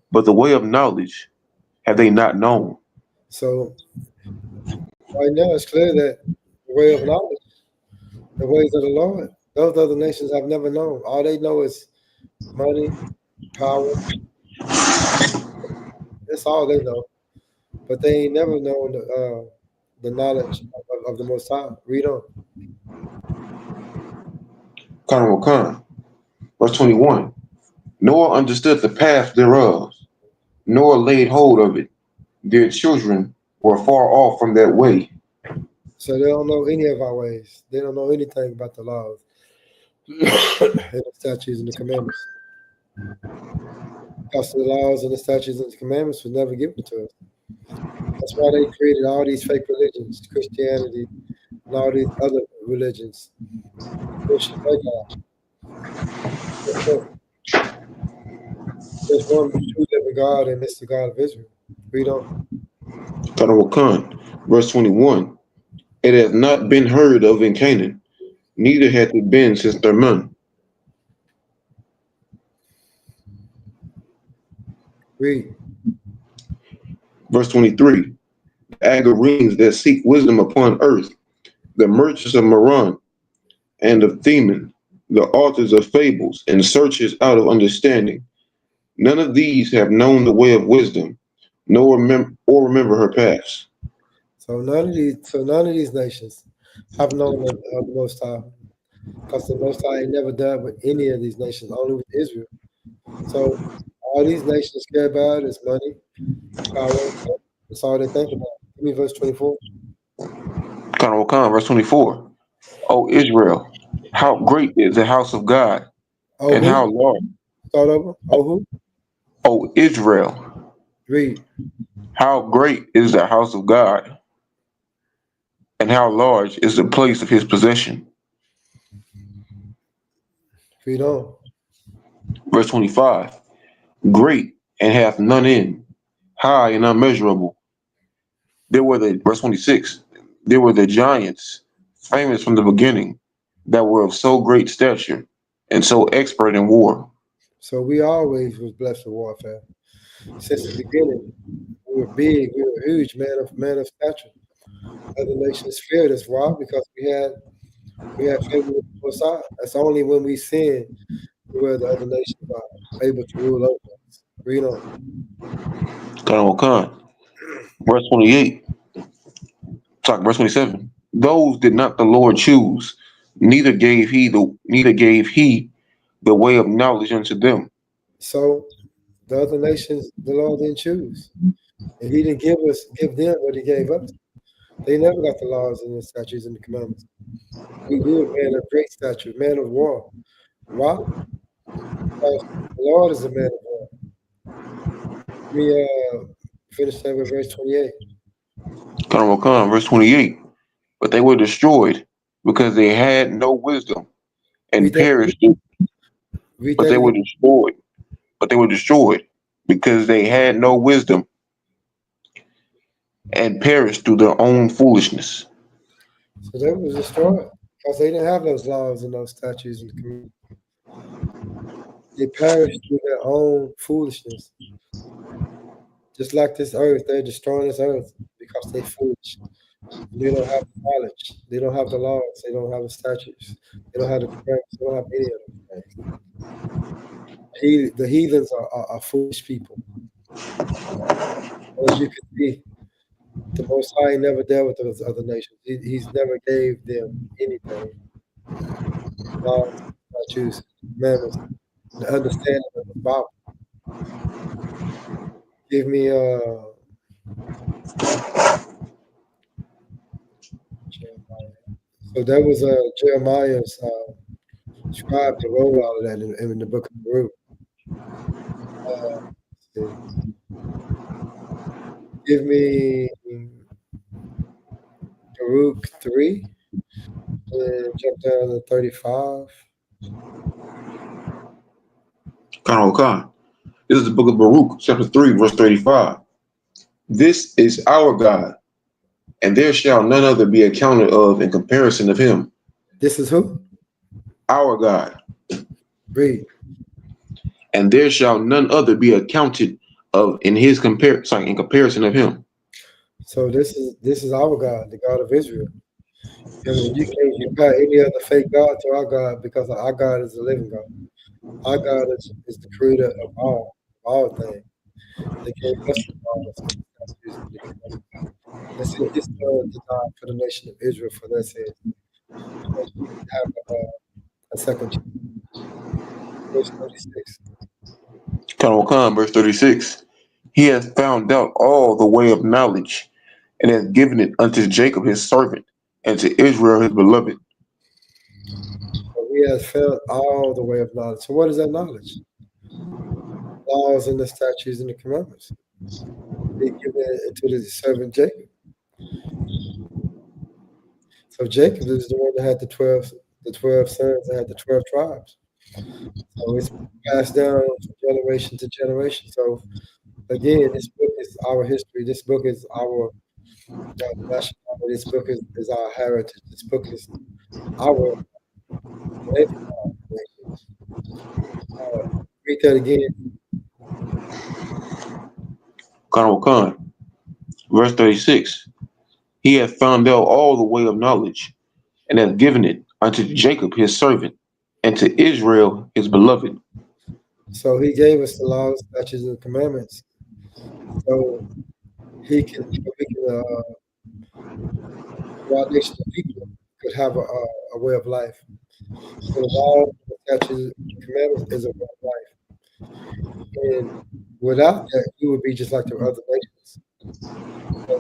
but the way of knowledge have they not known. So right now it's clear that the way of knowledge, the ways of the Lord, those other nations have never known. All they know is money, power. That's all they know. But they ain't never known the knowledge of the Most High. Read on. Carnival Khan, verse 21. Nor understood the path thereof, nor laid hold of it. Their children were far off from that way. So they don't know any of our ways. They don't know anything about the laws and the statutes and the commandments. Because the laws and the statutes and the commandments were never given to us. That's why they created all these fake religions, Christianity, and all these other religions. Worship their God. There's one true living God, and it's the God of Israel. Read on. Carnival Khan, verse 21. It has not been heard of in Canaan, neither hath it been since Thermon. Read. Verse 23. The Agarenes that seek wisdom upon earth, the merchants of Meron and of Theman, the authors of fables and searchers out of understanding. None of these have known the way of wisdom, nor remember her paths. So none of these nations have known the Most High, because the Most High ain't never dealt with any of these nations, only with Israel. So all these nations care about is money, power. That's all they think about. Give me verse 24. Carnival Khan, verse 24. O Israel, how great is the house of God, Oh, and who? how large. Start over. Oh, who? O Israel, Read. how great is the house of God, and how large is the place of his possession. Read on. Verse 25. Great and hath none end, high and unmeasurable. Verse 26. There were the giants, famous from the beginning, that were of so great stature and so expert in war. So we always was blessed with warfare. Since the beginning, we were big, we were huge, man of stature. Other nations feared us. Why? Because we had favor with the Most High. That's only when we sin where the other nations are able to rule over us. Read on. Carnival Khan. Verse 28. Verse 27. Those did not the Lord choose, neither gave he the way of knowledge unto them. So the other nations, the Lord didn't choose. And he didn't give them what he gave us. They never got the laws and the statutes and the commandments. We were man of great stature, man of war. Why? Because the Lord is a man of war. We finish that with verse 28. Carnival Khan, verse 28. But they were destroyed because they had no wisdom and Read that perished. Read But that they were again. destroyed. But they were destroyed because they had no wisdom and perished through their own foolishness. So they were destroyed because they didn't have those laws and those statutes and commandments. They perished through their own foolishness. Just like this earth, they're destroying this earth because they're foolish. They don't have the knowledge. They don't have the laws. They don't have the statutes. They don't have the commandments. They don't have any of those things. The heathens are foolish people. As you can see, the Most High never dealt with those other nations. He's never gave them anything. Laws, statutes, commandments, the understanding of the Bible. Give me Jeremiah. So that was Jeremiah's scribe that wrote all of that in the book of Baruch. Give me Baruch 3, and jump down to 35. Khan. This is the book of Baruch, chapter 3, verse 35. This is our God, and there shall none other be accounted of in comparison of him. This is who? Our God. Read. And there shall none other be accounted of in comparison of him. So this is our God, the God of Israel. And you can't compare any other fake God to our God, because our God is the living God. Our God is the creator of all things. They gave us the laws. Let's see his son to die for the nation of Israel for their sins. Have a second chance. Verse 36. Khan, verse 36. He has found out all the way of knowledge, and has given it unto Jacob his servant, and to Israel his beloved. So he has found all the way of knowledge. So what is that knowledge? Laws and the statutes and the commandments. He given it to his servant Jacob. So Jacob is the one that had the 12 sons that had the 12 tribes. So it's passed down from generation to generation. So again, this book is our history. This book is our nationality. This book is our heritage. This book is our read that again. Khan, verse 36. He hath found out all the way of knowledge, and hath given it unto Jacob his servant, and to Israel his beloved. So he gave us the laws, statutes, and commandments. So we can our nation of people could have a way of life. So the laws, statutes, and commandments is a way of life. And without that, we would be just like the other nations. So,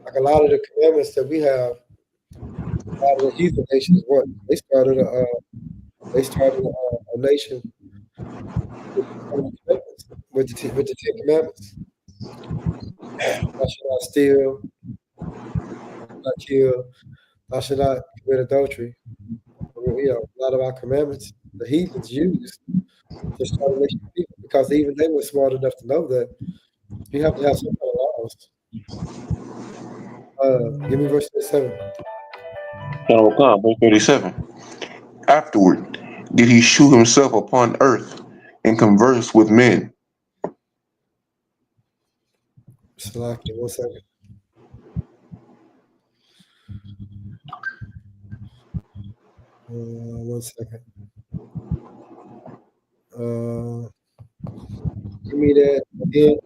like a lot of the commandments that we have, a lot of the heathen nations, what they started a nation with the 10 commandments. Thou shalt not steal, not kill, thou shalt not commit adultery. A lot of our commandments, the heathens used to start a nation of people, because even they were smart enough to know that you have to have some kind of laws. Give me verse 37. Verse 37. Afterward did he shew himself upon earth, and converse with men. Salaki, 1 second. One second. Give me that again.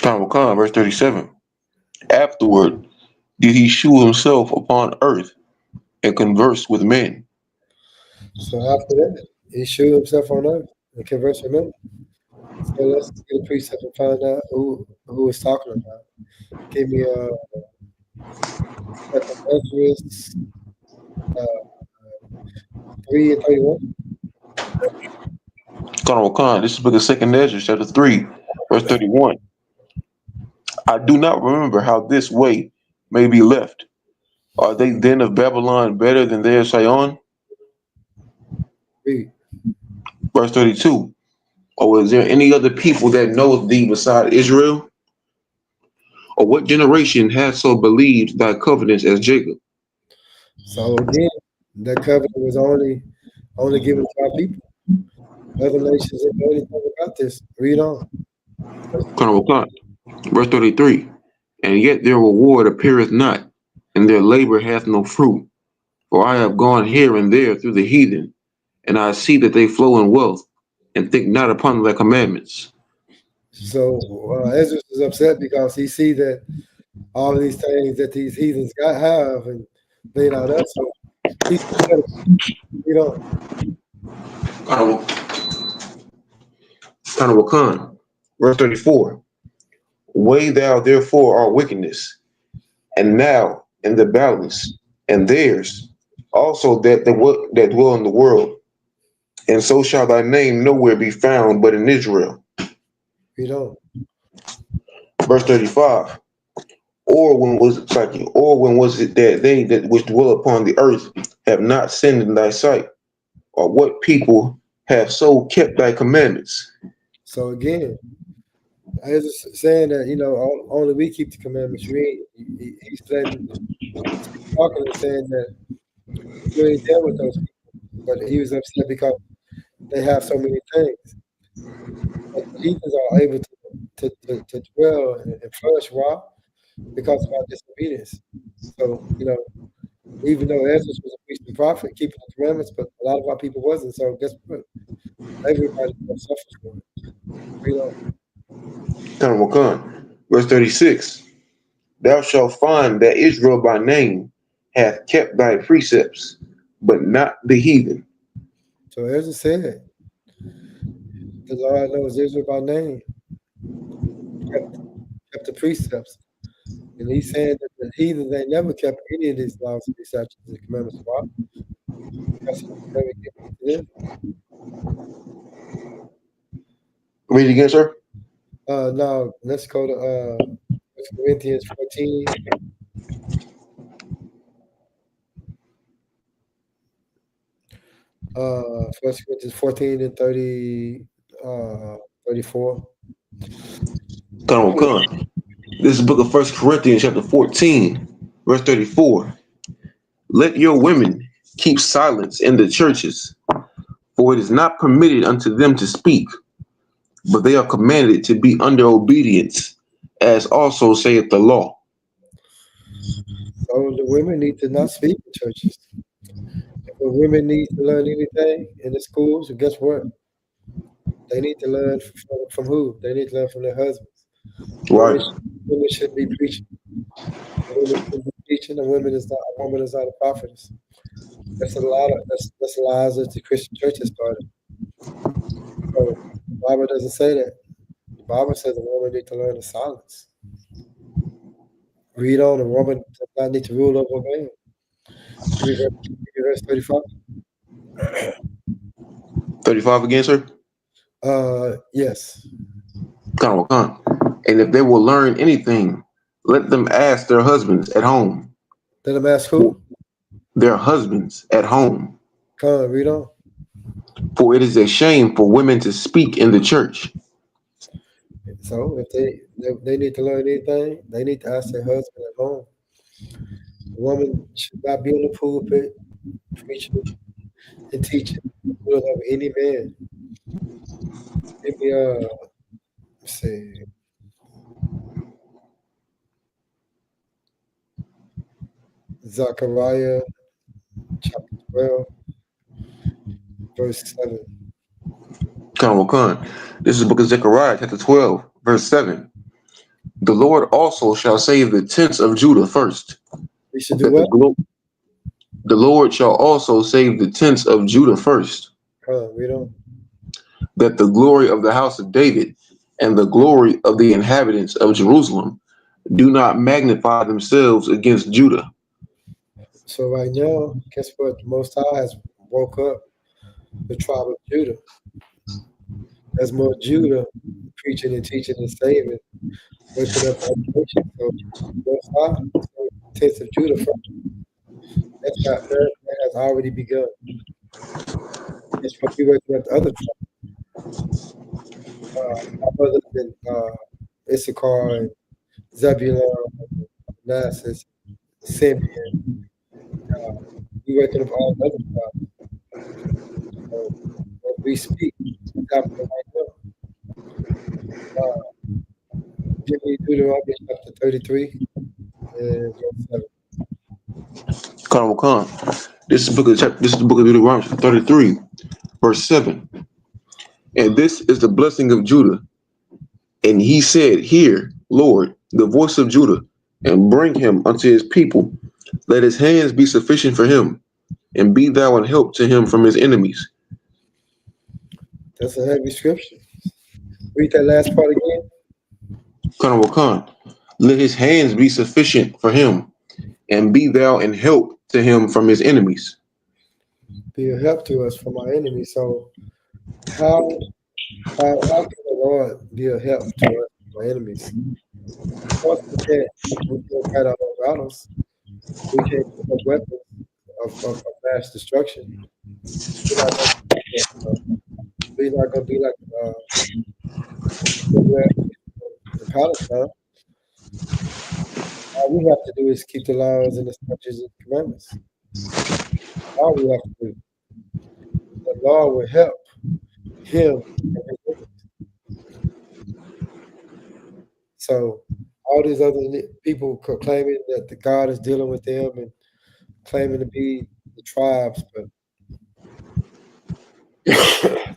Khan, verse 37. Afterward did he shew himself upon earth, and converse with men. So after that, he showed himself on earth and conversed with men. So let's get a precept and find out who was talking about. Give me Exodus 3 and 31. Khan, this is book of 2nd Ezra, chapter 3, verse 31. I do not remember how this way may be left. Are they then of Babylon better than they of Sion? Read. Verse 32. Or is there any other people that know thee beside Israel? Or what generation hath so believed thy covenants as Jacob? So again, that covenant was only given to our people. Other nations didn't know anything about this. Read on. Verse 33. and yet their reward appeareth not, and their labor hath no fruit. For I have gone here and there through the heathen, and I see that they flow in wealth, and think not upon thy commandments. So Ezra is upset because he see that all these things that these heathens have, and they not us. So he's, you know, Kind of Wakan. Verse 34. Weigh thou therefore our wickedness, and now in the balance, and theirs also that dwell in the world, and so shall thy name nowhere be found but in Israel. you know. Verse 35. Or when was it that they that which dwell upon the earth have not sinned in thy sight, or what people have so kept thy commandments? So again, I was just saying that only we keep the commandments. He's talking and saying that you ain't dealt with those people, but he was upset because they have so many things. But the heathens are able to dwell and flourish. Why? Because of our disobedience. So even though Ezra was a priest and prophet, keeping the commandments, but a lot of our people wasn't. So guess what? Everybody suffers from it. Verse 36. Thou shalt find that Israel by name hath kept thy precepts, but not the heathen. So Ezra said, the Lord knows Israel by name, kept the precepts. And he's saying that the heathen, they never kept any of these laws and these statutes and commandments. Why? Because he never gave it to them. Read it again, sir. Now let's go to 1 Corinthians 14. First Corinthians 14 and 34. Come on. This is the book of 1 Corinthians chapter 14, verse 34. Let your women keep silence in the churches, for it is not permitted unto them to speak, but they are commanded to be under obedience, as also saith the law. So the women need to not speak in churches. If the women need to learn anything in the schools, guess what? They need to learn from who? They need to learn from their husbands. Right. Women should be preaching. Women should be teaching. A woman is not a prophetess. That's a lies that the Christian church has started. So the Bible doesn't say that. The Bible says a woman needs to learn the silence. Read on. A woman does not need to rule over a man. Verse 35. 35 again, sir? Yes. And if they will learn anything, let them ask their husbands at home. Let them ask who? Their husbands at home. Come on, read on. For it is a shame for women to speak in the church. So if they need to learn anything, they need to ask their husband at home. The woman should not be on the pulpit preaching and teaching. We don't have any man. Maybe let's see. Zechariah chapter 12, verse 7. This is the book of Zechariah, chapter 12, verse 7. The Lord also shall save the tents of Judah first. We should do what? The Lord shall also save the tents of Judah first. Read on. That the glory of the house of David and the glory of the inhabitants of Jerusalem do not magnify themselves against Judah. So right now, guess what? The Most High has woke up the tribe of Judah. There's more Judah preaching and teaching and saving, waking up the nation. So Most High, so tents of Judah first. That has already begun. It's what we waking up the other tribes. Other than Issachar and Zebulun, Manasseh, Simeon. We waking up all the other tribes. So when we speak, what's happening right now? Give me Deuteronomy chapter 33 and verse 7. Khan. This is the book of Deuteronomy 33, verse 7. And this is the blessing of Judah. And he said, Hear, Lord, the voice of Judah, and bring him unto his people. Let his hands be sufficient for him, and be thou an help to him from his enemies. That's a heavy scripture. Read that last part again. Khan. Let his hands be sufficient for him, and be thou an help to him from his enemies. Be a help to us from our enemies. So how can the Lord be a help to us from our enemies? Of course we can't fight our own battles. We can't pick up weapons of mass destruction. We're not going to be like the Palestine. All we have to do is keep the laws and the statutes and commandments. All we have to do. The law will help him. So all these other people claiming that the God is dealing with them and claiming to be the tribes, but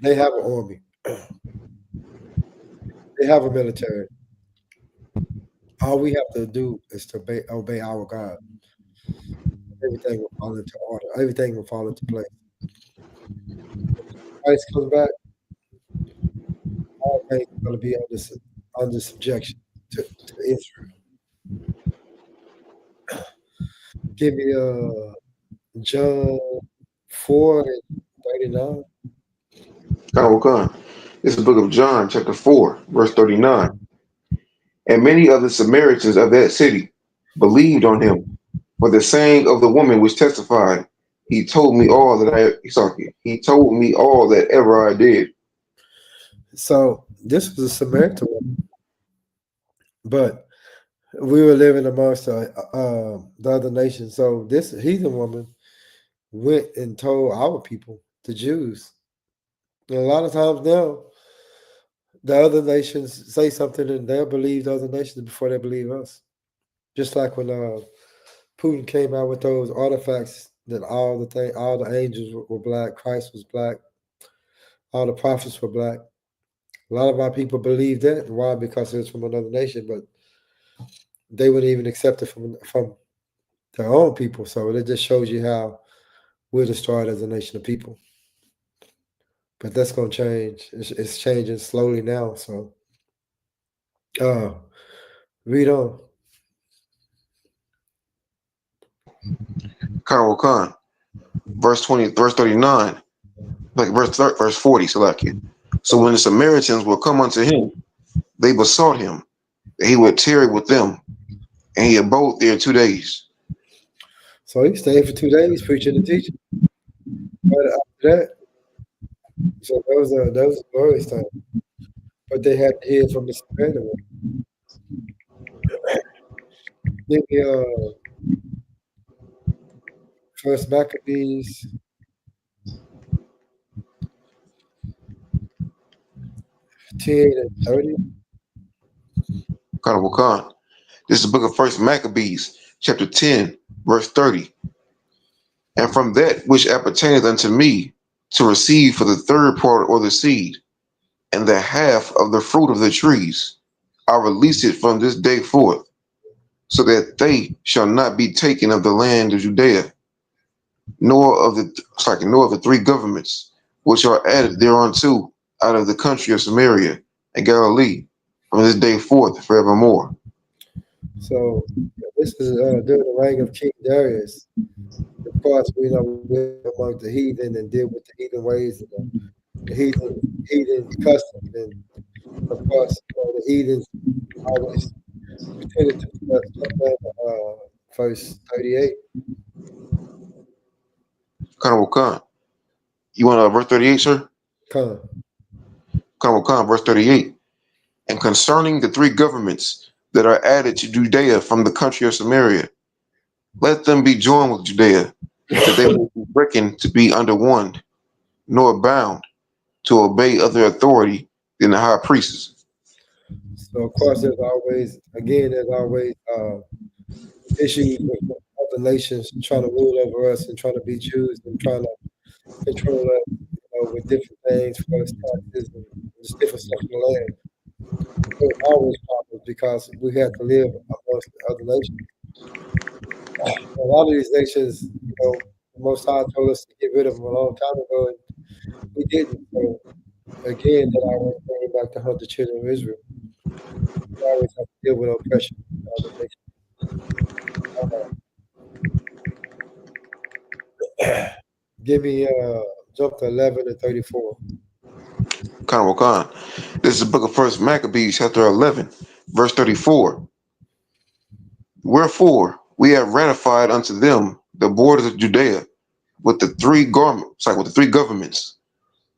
they have an army. They have a military. All we have to do is to obey our God. Everything will fall into order. Everything will fall into place. When Christ comes back, all things are going to be under subjection to Israel. Give me John 4:39. Khan. This is the book of John, chapter 4, verse 39. And many of the Samaritans of that city believed on him, for the saying of the woman which testified, he told me all that ever I did. So this was a Samaritan woman, but we were living amongst the other nations. So this heathen woman went and told our people, the Jews. And a lot of times now, the other nations say something and they'll believe the other nations before they believe us. Just like when Putin came out with those artifacts that all the angels were black, Christ was black, all the prophets were black. A lot of our people believe that. Why? Because it was from another nation, but they wouldn't even accept it from their own people. So it just shows you how we're destroyed as a nation of people. But that's going to change. It's changing slowly now. So read on. Khan. Verse 39, like verse 40, Salakia. So when the Samaritans will come unto him, they besought him that he would tarry with them, and he abode there 2 days. So he stayed for 2 days preaching and teaching. But after that, so that was a glorious time. But they had to hear from the Samaritan woman. Give me First Maccabees 10 and 30. Khan. This is the book of First Maccabees, chapter 10, verse 30. And from that which appertaineth unto me, to receive for the third part or the seed, and the half of the fruit of the trees, I release it from this day forth, so that they shall not be taken of the land of Judea, nor of the 3 governments which are added thereunto out of the country of Samaria and Galilee, from this day forth forevermore. So this is during the reign of King Darius. Of course, we know we're among the heathen and deal with the heathen ways and the heathen customs. And of course, the heathens always pretended to be us. Verse 38. Khan. You want verse 38, sir? Come. Khan, verse 38. And concerning the 3 governments that are added to Judea from the country of Samaria, let them be joined with Judea, that they will be reckoned to be under one, nor bound to obey other authority than the high priests. So of course, there's always issues with other nations trying to rule over us and trying to be Jews and trying to control us, with different things for us taxes and just different stuff in the land. There's always problems because we have to live amongst the other nations. A lot of these nations, the Most High told us to get rid of them a long time ago, and we didn't. So again, that always bring back to hunt the children of Israel. We always have to deal with oppression in other nations. Give me jump to 11 and 34. Khan Khan. This is the book of First Maccabees, chapter 11, verse 34. Wherefore we have ratified unto them the borders of Judea with the three governments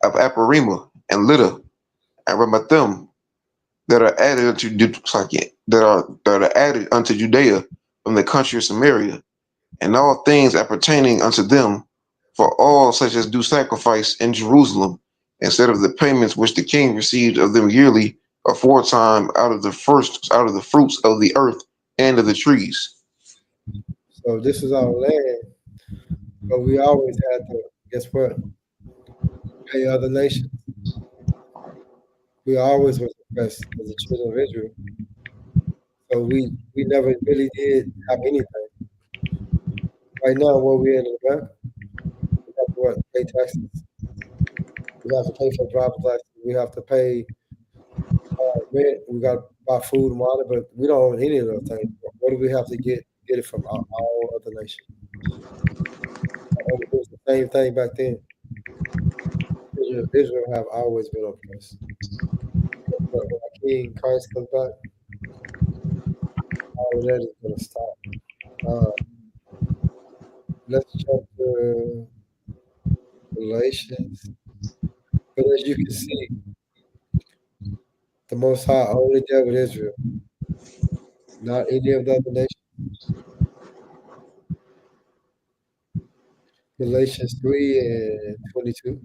of Aparima and Lydda and Ramathim that are added unto Judea from the country of Samaria, and all things appertaining unto them, for all such as do sacrifice in Jerusalem, instead of the payments which the king received of them yearly aforetime out of the fruits of the earth and of the trees. So this is our land, but we always had to, guess what? Pay other nations. We always was oppressed as the children of Israel. So we never really did have anything. Right now, where we're in America, we have to pay taxes. We have to pay for driver's license. We have to pay rent. We got to buy food and water, but we don't own any of those things. What do we have to get it from all other nations? It was the same thing back then. Israel have always been oppressed. But when our King Christ comes back, all of that is going to stop. Let's jump to Galatians. But as you can see, the Most High only dealt with Israel, not any of the other nations. Galatians 3 and 22.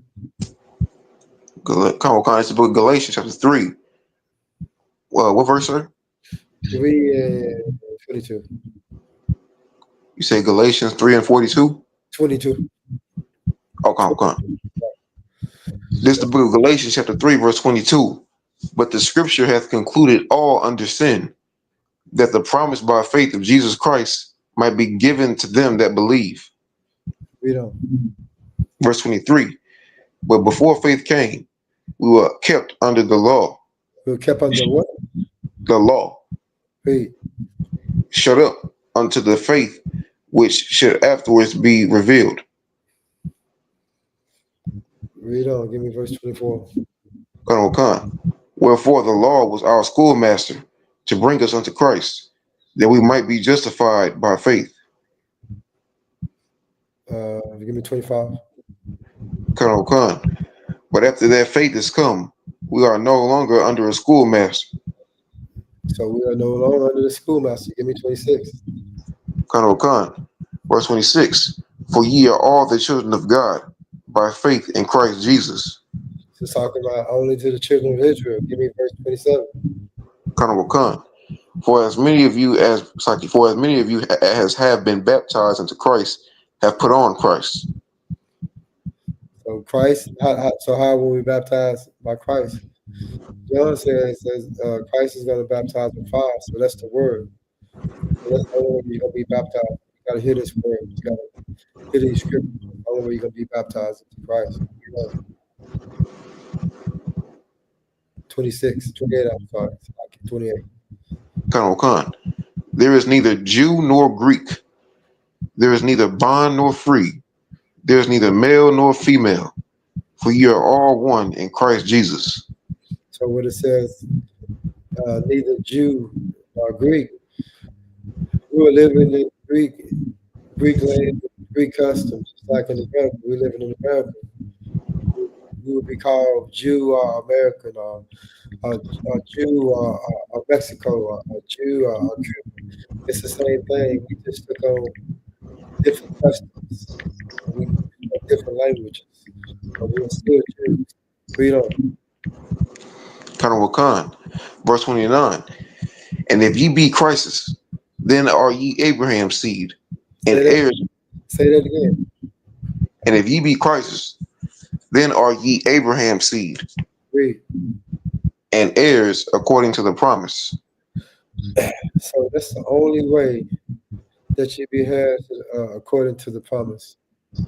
Come on, it's the book of Galatians, chapter 3. Well, what verse, sir? 3 and 22. You say Galatians 3 and 42? 22. Oh, come on. This is the book of Galatians, chapter 3, verse 22. But the scripture hath concluded all under sin, that the promise by faith of Jesus Christ might be given to them that believe. Read on. Verse 23. But before faith came, we were kept under the law. We were kept under what? The law. Read. Shut up unto the faith which should afterwards be revealed. Read on. Give me verse 24. Khan. Wherefore the law was our schoolmaster to bring us unto Christ, that we might be justified by faith. Give me 25. Khan. But after that faith is come, we are no longer under a schoolmaster. So we are no longer under the schoolmaster. Give me 26. Khan. Verse 26. For ye are all the children of God by faith in Christ Jesus. It's talking about only to the children of Israel. Give me verse 27. Khan. For as many of you as have been baptized into Christ have put on Christ. So Christ, how will we baptize by Christ? John says Christ is going to baptize with fire, so that's the word. So that's the only way you're going to be baptized. You got to hear this word. You got to hear these scriptures. That's the only way you're going to be baptized into Christ. 28, I'm sorry. 28. Khan. There is neither Jew nor Greek. There is neither bond nor free. There is neither male nor female. For you are all one in Christ Jesus. So what it says, neither Jew nor Greek. We were living in Greek land, Greek customs, just like in America. We're living in America. We would be called Jew or American or Jew or Mexico or Jew or Cuban. It's the same thing. We just took on different customs. We have different languages. But we're still Jews. Read on. Khan. verse 29. And if ye be Christ's, then are ye Abraham's seed and heirs. Say that again. And if ye be Christ's, then are ye Abraham's seed Read. and heirs according to the promise. So that's the only way that you be heirs according to the promise. You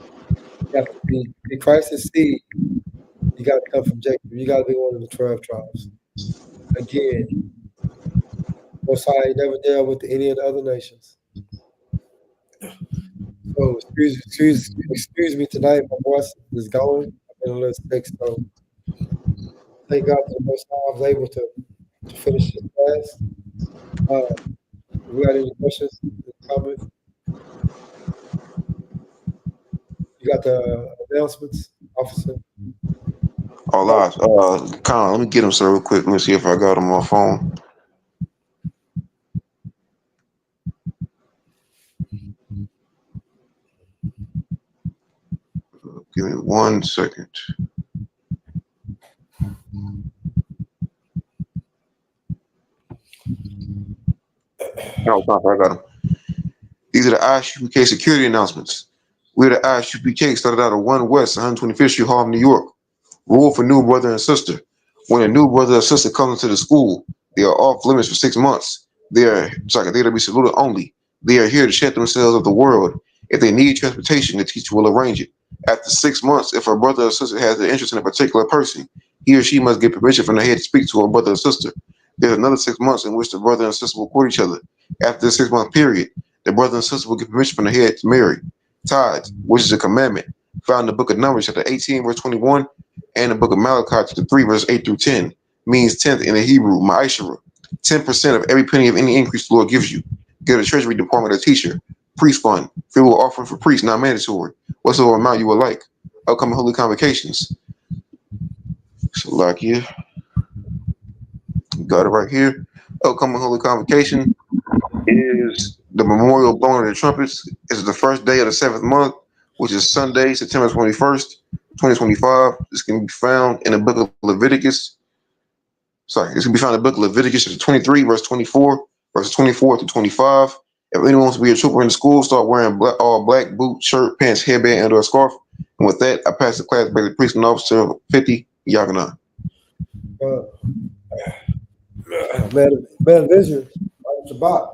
have to be Christ's seed. You got to come from Jacob. You got to be one of the 12 tribes. Again, Most High never dealt with any of the other nations. So excuse me tonight. My voice is gone. I've been a little sick, so thank God for the Most High I was able to finish this class. We got any questions, comments? You got the announcements, officer? All eyes. Colin, let me get him, sir, real quick. Let me see if I got him on my phone. Give me 1 second. No, I got him. These are the ISUPK security announcements. We're the ISUPK, started out at 1 West, 125th Street, Harlem, New York. Rule for new brother and sister. When a new brother or sister comes into the school, they are off limits for 6 months. They are to be saluted only. They are here to shut themselves of the world. If they need transportation, the teacher will arrange it. After 6 months, if a brother or sister has an interest in a particular person, he or she must get permission from the head to speak to a brother or sister. There's another 6 months in which the brother and sister will court each other. After the 6 month period, the brother and sister will get permission from the head to marry. Tithes, which is a commandment, found in the book of Numbers, chapter 18, verse 21, and the book of Malachi, chapter 3, verse 8 through 10, means 10th in the Hebrew, ma'ashara. 10% of every penny of any increase the Lord gives you. Get a treasury department or teacher. Priest fund. Free will offering for priests, not mandatory. Whatsoever amount you would like. Upcoming holy convocations. Salakia. Got it right here. Upcoming holy convocation is the memorial blowing of the trumpets. It's the first day of the 7th month, which is Sunday, September 21st, 2025. This can be found in the book of Leviticus. This can be found in the book of Leviticus, chapter 23, verse 24, verses 24 to 25. If anyone wants to be a trooper in the school, start wearing all black, boot, shirt, pants, headband, and or a scarf. And with that, I pass the class back to the priest and officer 50, Yaganan. Man, vision. Shabbat.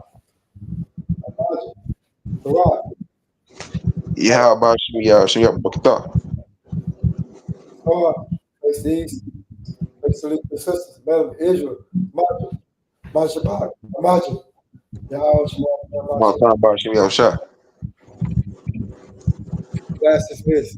Yeah, how about Shemiyah Bakita? Praise these. Praise the sisters. Man of Israel. Imagine. Imagine. My time about Shemiyah Shah. Class dismissed.